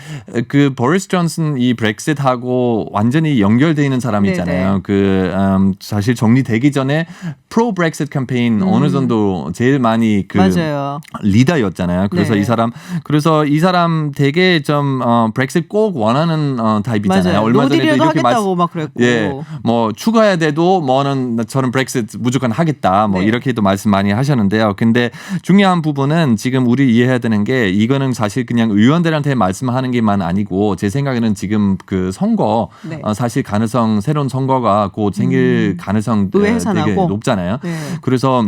그 보리스 존슨 이 브렉시트하고 완전히 연결돼 있는 사람 있잖아요. 그 사실 정리되기 전에 프로 브렉시트 캠페인 어느 정도 제일 많이 그 맞아요. 리더였잖아요. 그래서 네. 이 사람 되게 좀 브렉시트 꼭 원하는 타입이잖아요. 맞아요. 얼마 전에도 노딜이라도 이렇게 하겠다고 막 그랬고. 예, 뭐 추가해야 돼도 뭐는 저는 브렉시트 무조건 하겠다. 뭐 네. 이렇게도 말씀 많이 하셨는데요. 근데 중요한 부분은 지금 우리 이해해야 되는 게 이거는 사실 그냥 의원들한테 말씀하는 게만 아니고 제 생각에는 지금 그 선거 네. 사실 가능성 새로운 선거가 곧 생길 가능성 의회 되게 해산하고. 높잖아요. 네. 그래서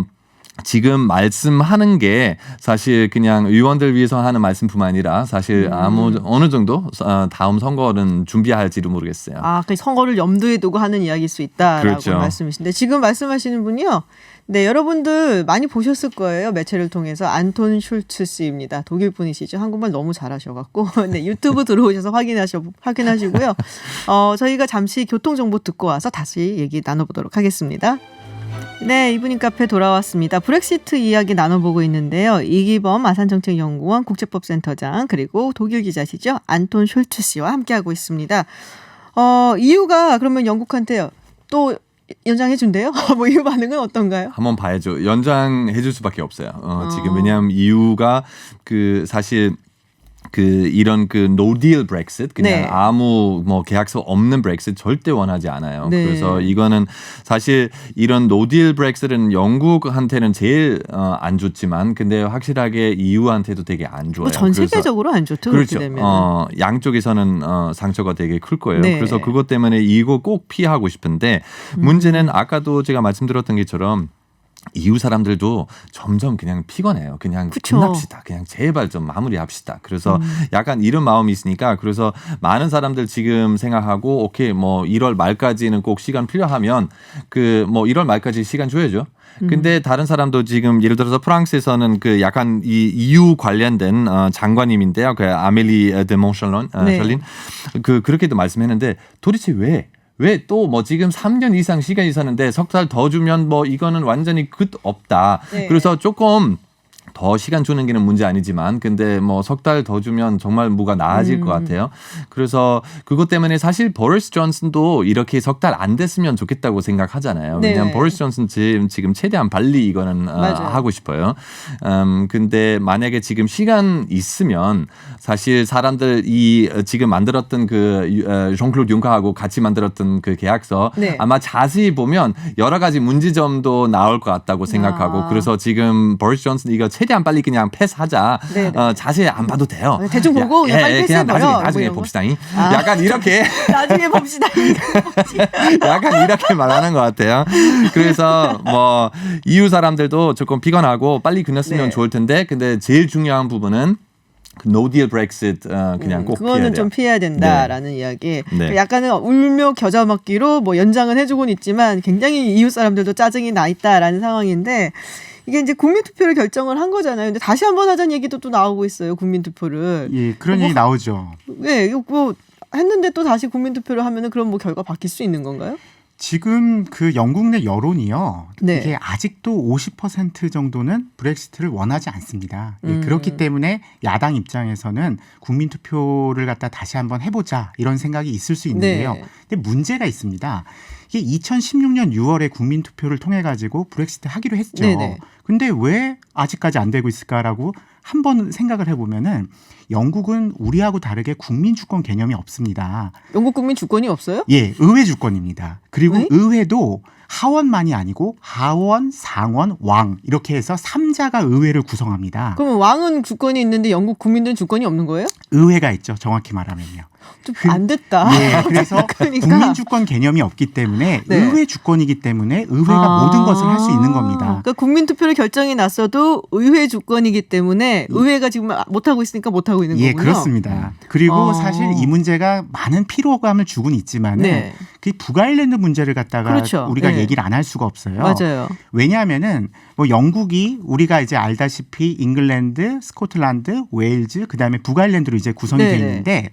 지금 말씀하는 게 사실 그냥 의원들 위해서 하는 말씀뿐만 아니라 사실 어느 정도 다음 선거는 준비할지도 모르겠어요. 그 선거를 염두에 두고 하는 이야기일 수 있다라고 그렇죠. 말씀이신데 지금 말씀하시는 분이요. 네, 여러분들 많이 보셨을 거예요. 매체를 통해서 안톤 슐츠스입니다. 독일 분이시죠. 한국말 너무 잘하셔갖고 네, 유튜브 들어오셔서 확인하시고요. 저희가 잠시 교통 정보 듣고 와서 다시 얘기 나눠보도록 하겠습니다. 네, 이브닝 카페 돌아왔습니다. 브렉시트 이야기 나눠보고 있는데요. 이기범 아산정책연구원 국제법센터장 그리고 독일 기자시죠. 안톤 숄츠 씨와 함께하고 있습니다. 이유가 그러면 영국한테 또 연장해 준대요? 뭐 이유 반응은 어떤가요? 한번 봐야죠. 연장해 줄 수밖에 없어요. 지금 왜냐하면 이유가 그 사실 그 이런 그 no deal Brexit 그냥 네. 아무 뭐 계약서 없는 Brexit 절대 원하지 않아요. 네. 그래서 이거는 사실 이런 no deal Brexit은 영국한테는 제일 안 좋지만 근데 확실하게 EU한테도 되게 안 좋아요. 전 세계적으로 안 좋죠. 그렇죠. 그렇게 되면. 양쪽에서는 상처가 되게 클 거예요. 네. 그래서 그것 때문에 이거 꼭 피하고 싶은데 문제는 아까도 제가 말씀드렸던 것처럼 EU 사람들도 점점 그냥 피곤해요. 그냥 그쵸. 끝납시다. 그냥 제발 좀 마무리합시다. 그래서 약간 이런 마음이 있으니까 그래서 많은 사람들 지금 생각하고 오케이 뭐 1월 말까지는 꼭 시간 필요하면 그 뭐 1월 말까지 시간 줘야죠. 근데 다른 사람도 지금 예를 들어서 프랑스에서는 그 약간 이 EU 관련된 장관님인데요. 그 아멜리 데 몽샬린 그렇게도 말씀했는데 도대체 왜 또 뭐 지금 3년 이상 시간이 있었는데 석 달 더 주면 뭐 이거는 완전히 끝 없다. 네. 그래서 조금 더 시간 주는 게 문제 아니지만 근데 뭐 석 달 더 주면 정말 뭐가 나아질 것 같아요. 그래서 그것 때문에 사실 보리스 존슨도 이렇게 석 달 안 됐으면 좋겠다고 생각하잖아요. 네. 왜냐하면 보리스 존슨 지금 최대한 빨리 이거는 하고 싶어요. 근데 만약에 지금 시간 있으면 사실 사람들 이 지금 만들었던 그 정클로드 융커하고 같이 만들었던 그 계약서 네. 아마 자세히 보면 여러 가지 문제점도 나올 것 같다고 생각하고 그래서 지금 보리스 존슨 이거 최대한 빨리 그냥 패스하자. 자세히 안 봐도 돼요. 대충 보고 그냥 빨리 패스해버려. 나중에 봅시다. 약간 이렇게 나중에 봅시다. 약간 이렇게 말하는 것 같아요. 그래서 뭐 EU 사람들도 조금 피곤하고 빨리 끝났으면 네. 좋을 텐데 근데 제일 중요한 부분은 no deal Brexit 그냥 꼭 피해야 그거는 돼요. 좀 피해야 된다라는 이야기. 네. 약간은 울며 겨자 먹기로 뭐 연장은 해주고는 있지만 굉장히 EU 사람들도 짜증이 나 있다라는 상황인데 이게 이제 국민투표를 결정을 한 거잖아요. 근데 다시 한번 하자는 얘기도 또 나오고 있어요. 국민투표를. 예, 그런 얘기 나오죠. 네, 이거 했는데 또 다시 국민투표를 하면은 그럼 뭐 결과 바뀔 수 있는 건가요? 지금 그 영국 내 여론이요. 네. 이게 아직도 50% 정도는 브렉시트를 원하지 않습니다. 예, 그렇기 때문에 야당 입장에서는 국민투표를 갖다 다시 한번 해보자 이런 생각이 있을 수 있는데요. 네. 근데 문제가 있습니다. 이게 2016년 6월에 국민투표를 통해 가지고 브렉시트 하기로 했죠. 네네. 근데 왜 아직까지 안 되고 있을까라고 한번 생각을 해보면은 영국은 우리하고 다르게 국민주권 개념이 없습니다. 영국 국민 주권이 없어요? 예, 의회 주권입니다. 그리고 네? 의회도 하원만이 아니고 하원, 상원, 왕 이렇게 해서 3자가 의회를 구성합니다. 그러면 왕은 주권이 있는데 영국 국민들은 주권이 없는 거예요? 의회가 있죠. 정확히 말하면요. 좀 안 됐다. 예, 그래서 그러니까. 국민 주권 개념이 없기 때문에 네. 의회 주권이기 때문에 의회가 모든 것을 할 수 있는 겁니다. 그러니까 국민 투표로 결정이 났어도 의회 주권이기 때문에 의회가 지금 못 하고 있으니까 못 하고 있는 예, 거군요. 그렇습니다. 그리고 사실 이 문제가 많은 피로감을 주곤 있지만은 네. 그 북아일랜드 문제를 갖다가 그렇죠. 우리가 네. 얘기를 안 할 수가 없어요. 맞아요. 왜냐하면은 뭐 영국이 우리가 이제 알다시피 잉글랜드, 스코틀랜드, 웨일즈 그다음에 북아일랜드로 이제 구성이 네네. 돼 있는데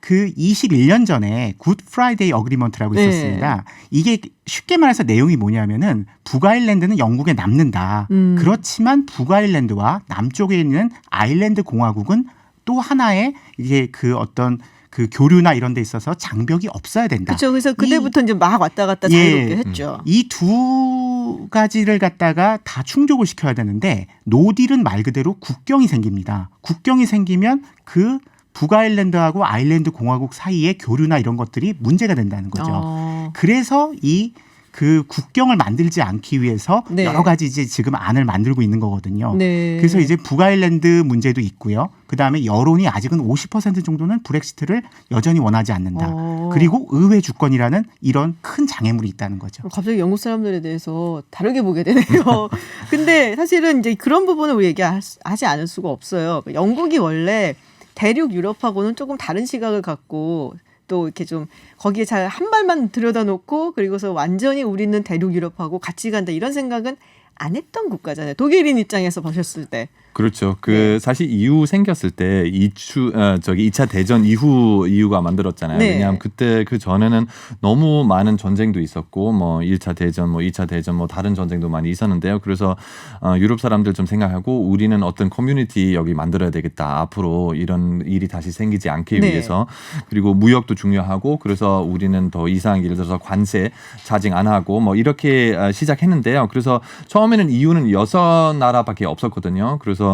그 21년 전에 굿 프라이데이 어그리먼트라고 네. 있었습니다. 이게 쉽게 말해서 내용이 뭐냐면은 북아일랜드는 영국에 남는다. 그렇지만 북아일랜드와 남쪽에 있는 아일랜드 공화국은 또 하나의 이게 그 어떤 그 교류나 이런 데 있어서 장벽이 없어야 된다. 그렇죠. 그래서 그때부터 이제 막 왔다 갔다 자유롭게 했죠. 이 두 가지를 갖다가 다 충족을 시켜야 되는데 노딜은 말 그대로 국경이 생깁니다. 국경이 생기면 그 북아일랜드하고 아일랜드 공화국 사이의 교류나 이런 것들이 문제가 된다는 거죠. 그래서 그 국경을 만들지 않기 위해서 네. 여러 가지 이제 지금 안을 만들고 있는 거거든요. 네. 그래서 이제 북아일랜드 문제도 있고요. 그다음에 여론이 아직은 50% 정도는 브렉시트를 여전히 원하지 않는다. 그리고 의회 주권이라는 이런 큰 장애물이 있다는 거죠. 갑자기 영국 사람들에 대해서 다르게 보게 되네요. 근데 사실은 이제 그런 부분을 우리 얘기하지 않을 수가 없어요. 영국이 원래 대륙 유럽하고는 조금 다른 시각을 갖고 또 이렇게 좀 거기에 잘 한 발만 들여다놓고 그리고서 완전히 우리는 대륙 유럽하고 같이 간다 이런 생각은 안 했던 국가잖아요. 독일인 입장에서 보셨을 때. 그렇죠. 네. 사실 EU 생겼을 때 2차 대전 이후 EU가 만들었잖아요. 네. 왜냐하면 그때 그 전에는 너무 많은 전쟁도 있었고 뭐 1차 대전, 뭐 2차 대전, 뭐 다른 전쟁도 많이 있었는데요. 그래서 유럽 사람들 좀 생각하고 우리는 어떤 커뮤니티 여기 만들어야 되겠다. 앞으로 이런 일이 다시 생기지 않기 네. 위해서. 그리고 무역도 중요하고 그래서 우리는 더 이상 예를 들어서 관세 차징 안 하고 뭐 이렇게 시작했는데요. 그래서 처음에는 EU는 6나라밖에 없었거든요. 그래서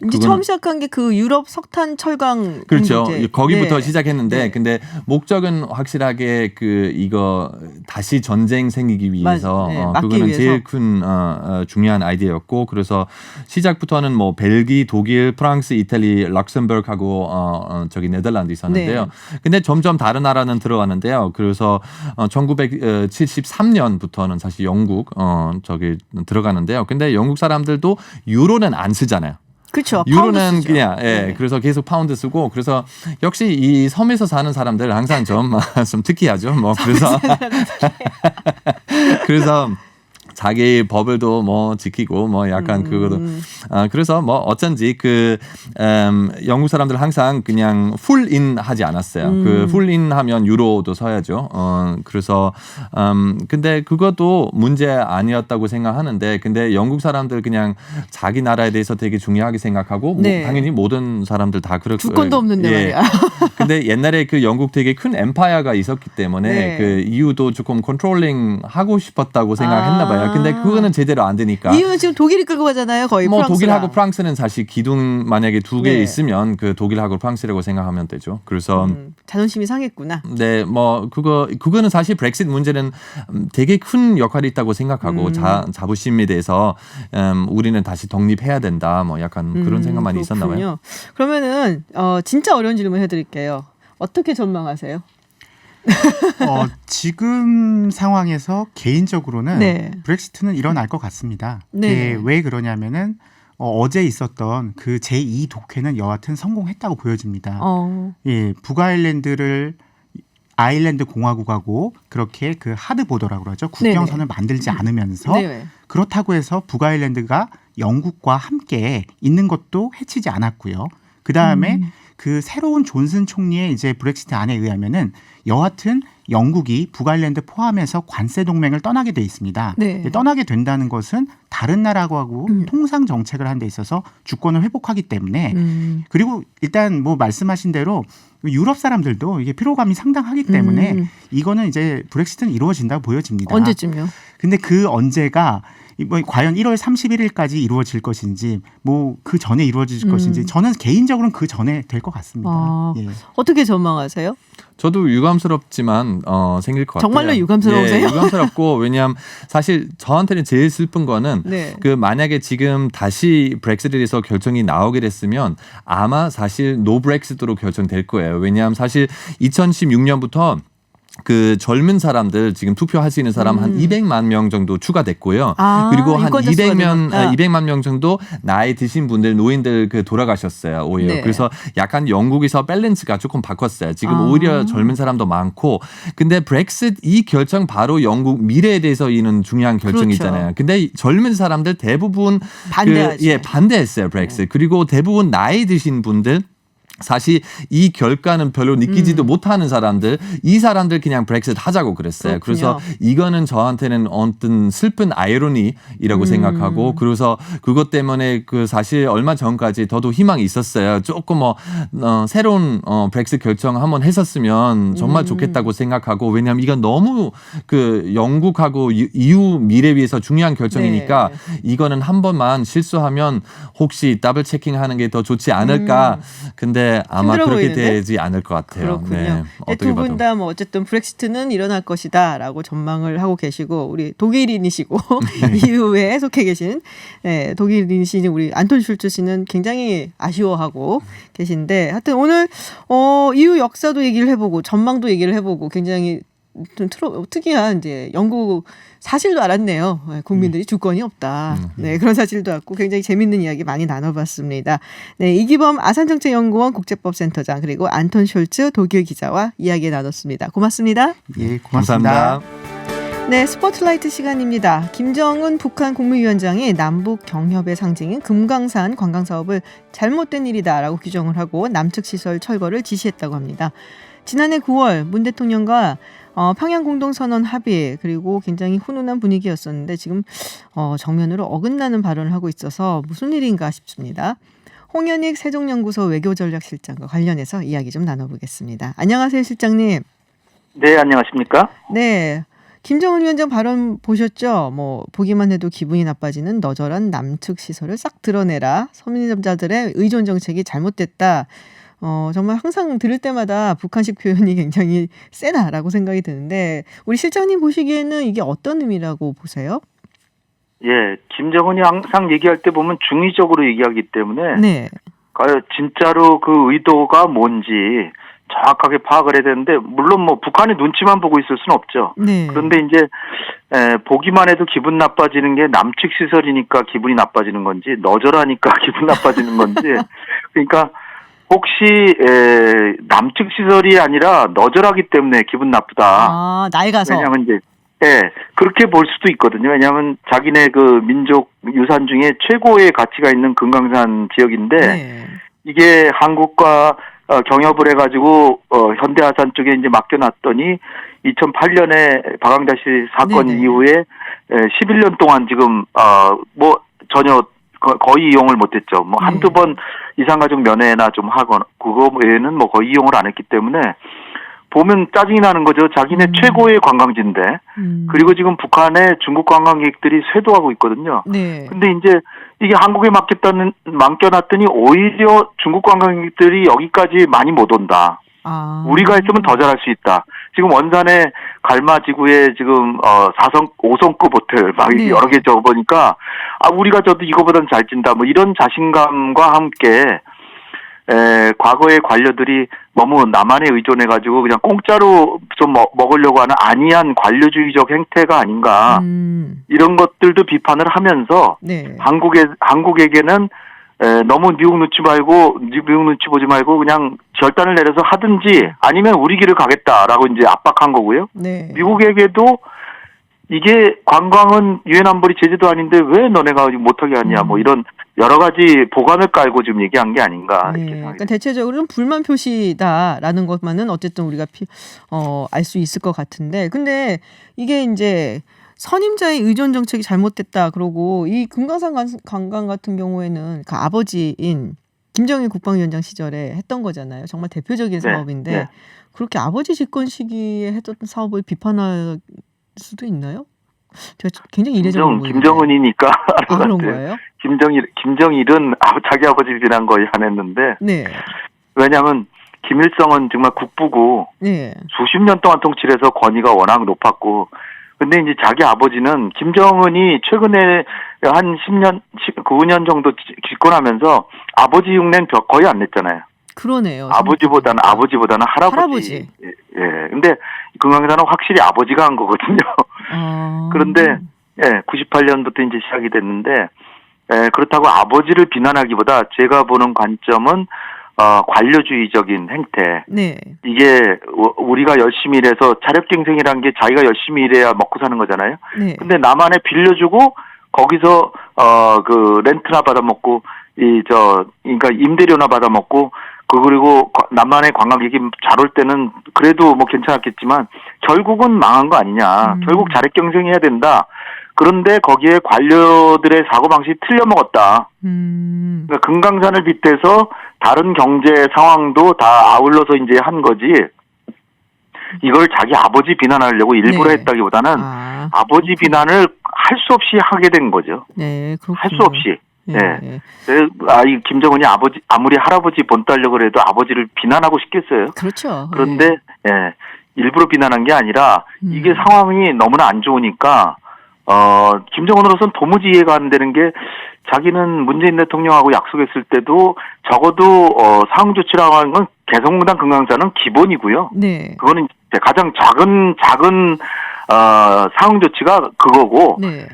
이제 처음 시작한 게 그 유럽 석탄 철강 그렇죠. 문제. 거기부터 네. 시작했는데 네. 근데 목적은 확실하게 이거 다시 전쟁 생기기 위해서 네, 막기 그거는 위해서. 제일 큰 중요한 아이디어였고 그래서 시작부터는 뭐 벨기, 독일, 프랑스, 이탈리, 럭셈버그하고 저기 네덜란드 있었는데요. 네. 근데 점점 다른 나라는 들어가는데요. 그래서 1973년부터는 사실 영국 저기 들어가는데요. 근데 영국 사람들도 유로는 안 쓰잖아요. 그렇죠. 유로는 그냥 네. 그래서 계속 파운드 쓰고 그래서 역시 이 섬에서 사는 사람들 항상 좀 특이하죠. 뭐 그래서 자기 법을도 뭐 지키고 뭐 약간 그거도 그래서 뭐 어쩐지 영국 사람들 항상 그냥 풀인 하지 않았어요. 그 풀인 하면 유로도 써야죠. 그래서 근데 그것도 문제 아니었다고 생각하는데 근데 영국 사람들 그냥 자기 나라에 대해서 되게 중요하게 생각하고 네. 뭐 당연히 모든 사람들 다 그렇고 주권도 없는데 말이야. 근데 옛날에 그 영국 되게 큰 엠파이어가 있었기 때문에 네. 그 EU도 조금 컨트롤링 하고 싶었다고 생각했나 봐요. 근데 그거는 제대로 안 되니까. EU는 지금 독일이 끌고 가잖아요. 거의 뭐 프랑스랑. 독일하고 프랑스는 사실 기둥 만약에 두 개 네. 있으면 그 독일하고 프랑스라고 생각하면 되죠. 그래서 자존심이 상했구나. 네, 뭐 그거는 사실 브렉시트 문제는 되게 큰 역할이 있다고 생각하고 자부심에 대해서 우리는 다시 독립해야 된다. 뭐 약간 그런 생각만 있었나 봐요. 그러면은 진짜 어려운 질문 해드릴게요. 어떻게 전망하세요? 지금 상황에서 개인적으로는 네. 브렉시트는 일어날 것 같습니다. 네. 왜 그러냐면은 어제 있었던 그 제2 독회는 여하튼 성공했다고 보여집니다. 예, 북아일랜드를 아일랜드 공화국하고 그렇게 그 하드 보더라고 그러죠. 국경선을 만들지 않으면서 네네. 그렇다고 해서 북아일랜드가 영국과 함께 있는 것도 해치지 않았고요. 그 다음에 그 새로운 존슨 총리의 이제 브렉시트 안에 의하면은 여하튼 영국이 북아일랜드 포함해서 관세 동맹을 떠나게 돼 있습니다. 네. 떠나게 된다는 것은 다른 나라하고 통상 정책을 한 데 있어서 주권을 회복하기 때문에 그리고 일단 뭐 말씀하신 대로 유럽 사람들도 이게 피로감이 상당하기 때문에 이거는 이제 브렉시트는 이루어진다고 보여집니다. 언제쯤요? 근데 그 언제가 뭐 과연 1월 31일까지 이루어질 것인지 뭐 그 전에 이루어질 것인지 저는 개인적으로는 그 전에 될 것 같습니다. 예. 어떻게 전망하세요? 저도 유감스럽지만 생길 것 정말로 같아요. 유감스러우세요? 예, 유감스럽고 왜냐하면 사실 저한테는 제일 슬픈 거는 네. 그 만약에 지금 다시 브렉시트에서 결정이 나오게 됐으면 아마 사실 노 브렉시트로 결정될 거예요. 왜냐하면 사실 2016년부터 그 젊은 사람들 지금 투표할 수 있는 사람 한 200만 명 정도 추가됐고요. 그리고 한 200만 명 정도 나이 드신 분들 노인들 그 돌아가셨어요. 오히려. 네. 그래서 약간 영국에서 밸런스가 조금 바꿨어요. 지금 오히려 젊은 사람도 많고. 근데 브렉시트 이 결정 바로 영국 미래에 대해서 이는 중요한 결정이잖아요. 근데 젊은 사람들 대부분 반대했어요. 브렉시트. 그리고 대부분 나이 드신 분들 사실 이 결과는 별로 느끼지도 못하는 사람들, 이 사람들 그냥 브렉시트 하자고 그랬어요. 그렇군요. 그래서 이거는 저한테는 어떤 슬픈 아이러니라고 생각하고, 그래서 그것 때문에 그 사실 얼마 전까지 저도 희망이 있었어요. 조금 새로운 브렉시트 결정 한번 했었으면 정말 좋겠다고 생각하고, 왜냐하면 이건 너무 그 영국하고 EU 미래 위해서 중요한 결정이니까 이거는 한 번만 실수하면 혹시 더블 체킹하는 게 더 좋지 않을까. 근데 아마 그렇게 보이는데? 되지 않을 것 같아요. 그렇군요. 네. 두 분 다 뭐 어쨌든 브렉시트는 일어날 것이다라고 전망을 하고 계시고 우리 독일인이시고 EU에 속해 계신 독일인이신 우리 안톤 슐츠 씨는 굉장히 아쉬워하고 계신데 하여튼 오늘 EU 역사도 얘기를 해보고 전망도 얘기를 해보고 굉장히 좀 특이한 이제 영국 사실도 알았네요. 국민들이 주권이 없다. 네, 그런 사실도 알고 굉장히 재밌는 이야기 많이 나눠봤습니다. 네, 이기범 아산정책연구원 국제법센터장 그리고 안톤 숄츠 독일 기자와 이야기 나눴습니다. 고맙습니다. 예, 고맙습니다. 네, 스포트라이트 시간입니다. 김정은 북한 국무위원장이 남북 경협의 상징인 금강산 관광사업을 잘못된 일이다라고 규정을 하고 남측 시설 철거를 지시했다고 합니다. 지난해 9월 문 대통령과 평양 공동선언 합의 그리고 굉장히 훈훈한 분위기였었는데 지금 정면으로 어긋나는 발언을 하고 있어서 무슨 일인가 싶습니다. 홍현익 세종연구소 외교전략실장과 관련해서 이야기 좀 나눠보겠습니다. 안녕하세요, 실장님. 네, 안녕하십니까? 네, 김정은 위원장 발언 보셨죠? 뭐 보기만 해도 기분이 나빠지는 너절한 남측 시설을 싹 드러내라. 서민점자들의 의존 정책이 잘못됐다. 정말 항상 들을 때마다 북한식 표현이 굉장히 세다라고 생각이 드는데 우리 실장님 보시기에는 이게 어떤 의미라고 보세요? 예, 김정은이 항상 얘기할 때 보면 중의적으로 얘기하기 때문에 네. 진짜로 그 의도가 뭔지 정확하게 파악을 해야 되는데 물론 뭐 북한의 눈치만 보고 있을 수는 없죠. 네. 그런데 이제 보기만 해도 기분 나빠지는 게 남측 시설이니까 기분이 나빠지는 건지 너절하니까 기분 나빠지는 건지 그러니까 혹시 남측 시설이 아니라 너절하기 때문에 기분 나쁘다. 낡아서. 왜냐하면 이제 그렇게 볼 수도 있거든요. 왜냐하면 자기네 그 민족 유산 중에 최고의 가치가 있는 금강산 지역인데 이게 한국과 경협을 해가지고 현대아산 쪽에 이제 맡겨놨더니 2008년에 박항다시 사건 이후에 11년 동안 지금 뭐 전혀 거의 이용을 못했죠. 뭐 한두 번 이산가족 면회나 좀 하거나 그거 외에는 뭐 거의 이용을 안 했기 때문에 보면 짜증이 나는 거죠. 자기네 최고의 관광지인데 그리고 지금 북한에 중국 관광객들이 쇄도하고 있거든요. 근데 이제 이게 한국에 맡겨놨더니 오히려 중국 관광객들이 여기까지 많이 못 온다. 우리가 했으면 더 잘할 수 있다. 지금 원산에 갈마지구에 지금 5성급 호텔 막 여러 개 적어보니까 우리가 저도 이거보단 잘 찐다. 뭐 이런 자신감과 함께 과거의 관료들이 너무 남한에 의존해가지고 그냥 공짜로 좀 먹으려고 하는 안이한 관료주의적 행태가 아닌가 이런 것들도 비판을 하면서 한국에게는 너무 미국 눈치 보지 말고 그냥 결단을 내려서 하든지 아니면 우리 길을 가겠다라고 이제 압박한 거고요. 미국에게도 이게 관광은 유엔 안보리 제재도 아닌데 왜 너네가 못하게 하냐 뭐 이런 여러 가지 보관을 깔고 지금 얘기한 게 아닌가 이렇게 생각합니다. 그러니까 대체적으로는 불만 표시다라는 것만은 어쨌든 우리가 알 수 있을 것 같은데 근데 이게 이제 선임자의 의존 정책이 잘못됐다 그러고 이 금강산 관광 같은 경우에는 그 아버지인 김정일 국방위원장 시절에 했던 거잖아요. 정말 대표적인 사업인데 그렇게 아버지 집권 시기에 했던 사업을 비판할 수도 있나요? 제가 굉장히 이례적으로 보이는데. 김정은이니까 아, 그런 거예요? 김정일은 자기 아버지 비난 거의 안 했는데. 네. 왜냐하면 김일성은 정말 국부고 네. 수십 년 동안 통치해서 권위가 워낙 높았고, 근데 이제 자기 아버지는 김정은이 최근에 한 10년, 9년 정도 집권하면서 아버지 흉내는 거의 안 냈잖아요. 그러네요. 아버지보다는 할아버지. 예. 근데 금강산은 확실히 아버지가 한 거거든요. 그런데 98년부터 이제 시작이 됐는데, 그렇다고 아버지를 비난하기보다 제가 보는 관점은 관료주의적인 행태. 네. 이게 우리가 열심히 일해서 자력갱생이라는 게 자기가 열심히 일해야 먹고 사는 거잖아요. 네. 근데 남한테 빌려주고 거기서 그 렌트나 받아먹고 그러니까 임대료나 받아먹고 그리고 남한의 관광객이 잘 올 때는 그래도 뭐 괜찮았겠지만 결국은 망한 거 아니냐. 결국 자력경쟁해야 된다. 그런데 거기에 관료들의 사고방식이 틀려먹었다. 그러니까 금강산을 빗대서 다른 경제 상황도 다 아울러서 이제 한 거지. 이걸 자기 아버지 비난하려고 일부러 했다기보다는 아버지 비난을 할 수 없이 하게 된 거죠. 네, 그렇군요. 할 수 없이. 네. 이 김정은이 아무리 할아버지 본따려고 그래도 아버지를 비난하고 싶겠어요. 그렇죠. 그런데 일부러 비난한 게 아니라 이게 상황이 너무나 안 좋으니까 김정은으로서는 도무지 이해가 안 되는 게 자기는 문재인 대통령하고 약속했을 때도 적어도 상황조치라고 하는 건 개성공단 금강산은 기본이고요. 네. 그거는 가장 작은 상황조치가 그거고. 네.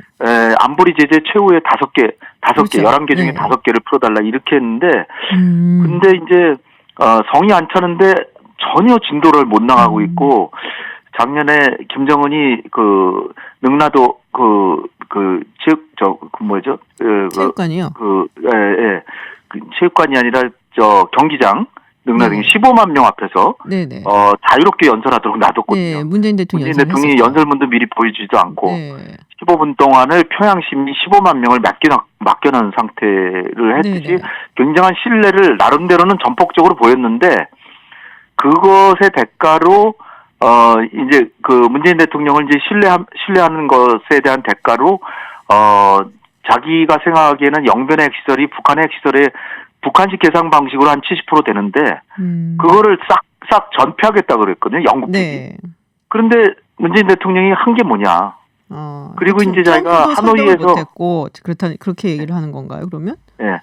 안보리 제재 최후의 5개, 그렇죠. 11개 중에 5개를 풀어달라 이렇게 했는데, 근데 이제 성이 안 차는데 전혀 진도를 못 나가고 있고, 작년에 김정은이 능라도 체육관이요? 체육관이 아니라 경기장 능라도 15만 명 앞에서 네네. 자유롭게 연설하도록 놔뒀거든요. 네, 문재인 대통령이 연설문도 미리 보여주지도 않고 15분 동안을 평양 시민이 15만 명을 맡겨놓은 상태를 했듯이 네네. 굉장한 신뢰를 나름대로는 전폭적으로 보였는데 그것의 대가로 이제 문재인 대통령을 이제 신뢰하는 것에 대한 대가로 자기가 생각하기에는 영변의 핵시설이 북한의 핵시설에 북한식 계산 방식으로 한 70% 되는데 그거를 싹 전폐하겠다 그랬거든요. 영국이. 네. 그런데 문재인 대통령이 한 게 뭐냐? 그리고 이제 자기가 하노이에서 못했고 그렇게 얘기를 하는 건가요? 그러면? 예.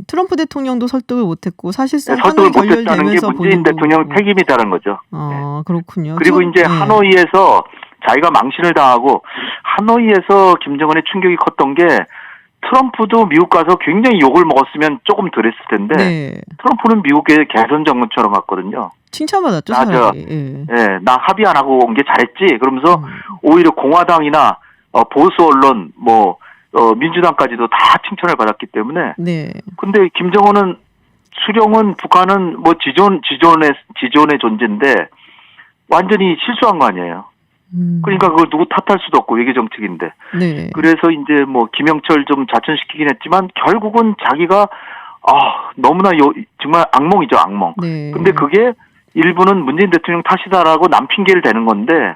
트럼프 대통령도 설득을 못했고 사실상 설득을 못했다는 게 문재인 대통령 책임이다는 거죠. 그렇군요. 그리고 이제 하노이에서 자기가 망신을 당하고 하노이에서 김정은의 충격이 컸던 게 트럼프도 미국 가서 굉장히 욕을 먹었으면 조금 덜했을 텐데 트럼프는 미국의 개선 정권처럼 왔거든요. 칭찬받았죠. 나 합의 안 하고 온 게 잘했지. 그러면서 오히려 공화당이나 보수 언론 민주당까지도 다 칭찬을 받았기 때문에. 네. 근데 김정은은 수령은 북한은 지존의 존재인데 완전히 실수한 거 아니에요. 그러니까 그걸 누구 탓할 수도 없고 외교 정책인데. 네. 그래서 이제 김영철 좀 자천시키긴 했지만 결국은 자기가 너무나 정말 악몽이죠, 악몽. 네. 근데 그게 일부는 문재인 대통령 탓이다라고 남 핑계를 대는 건데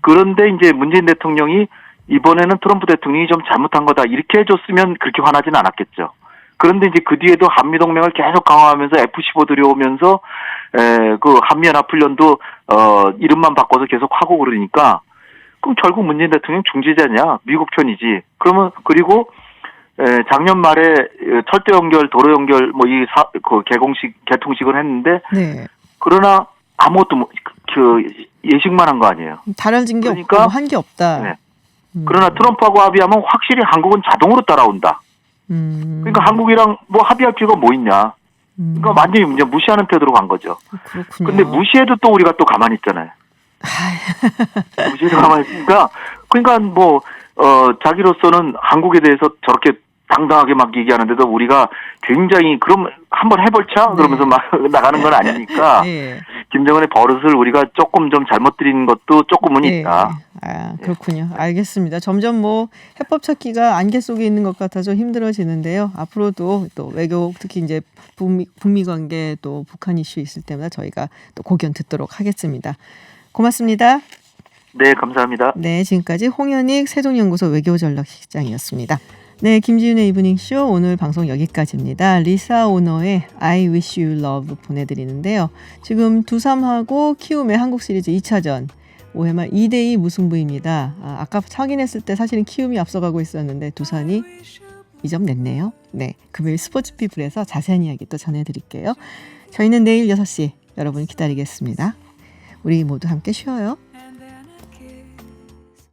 그런데 이제 문재인 대통령이 이번에는 트럼프 대통령이 좀 잘못한 거다 이렇게 해줬으면 그렇게 화나지는 않았겠죠. 그런데 이제 그 뒤에도 한미동맹을 계속 강화하면서 F-15 들여오면서 한미연합훈련도 이름만 바꿔서 계속 하고 그러니까 그럼 결국 문재인 대통령 중재자냐 미국 편이지. 그러면 그리고 작년 말에 철도 연결, 도로 연결 개통식을 했는데 그러나 아무것도 예식만 한 거 아니에요. 달라진 게 없고 한 게 없다. 네. 그러나 트럼프하고 합의하면 확실히 한국은 자동으로 따라온다. 그러니까 한국이랑 합의할 필요가 뭐 있냐. 그러니까 완전히 무시하는 태도로 간 거죠. 그렇군요. 근데 무시해도 또 우리가 또 가만히 있잖아요. 무시해도 가만히 있으니까 그러니까 자기로서는 한국에 대해서 저렇게 당당하게 막 얘기하는데도 우리가 굉장히 그럼 한번 해볼까? 그러면서 막 나가는 건 아니니까 김정은의 버릇을 우리가 조금 좀 잘못 들인 것도 조금은 있다. 그렇군요. 알겠습니다. 점점 해법 찾기가 안개 속에 있는 것 같아서 힘들어지는데요. 앞으로도 또 외교 특히 이제 북미 관계 또 북한 이슈 있을 때마다 저희가 또 고견 듣도록 하겠습니다. 고맙습니다. 네, 감사합니다. 네, 지금까지 홍현익 세종연구소 외교전략실장이었습니다. 네, 김지윤의 이브닝쇼 오늘 방송 여기까지입니다. 리사 오너의 I Wish You Love 보내드리는데요. 지금 두삼하고 키움의 한국 시리즈 2차전 5회 말 2대2 무승부입니다. 아까 확인했을 때 사실은 키움이 앞서가고 있었는데 두산이 2점 냈네요. 네, 금요일 스포츠 피플에서 자세한 이야기 또 전해드릴게요. 저희는 내일 6시 여러분 기다리겠습니다. 우리 모두 함께 쉬어요.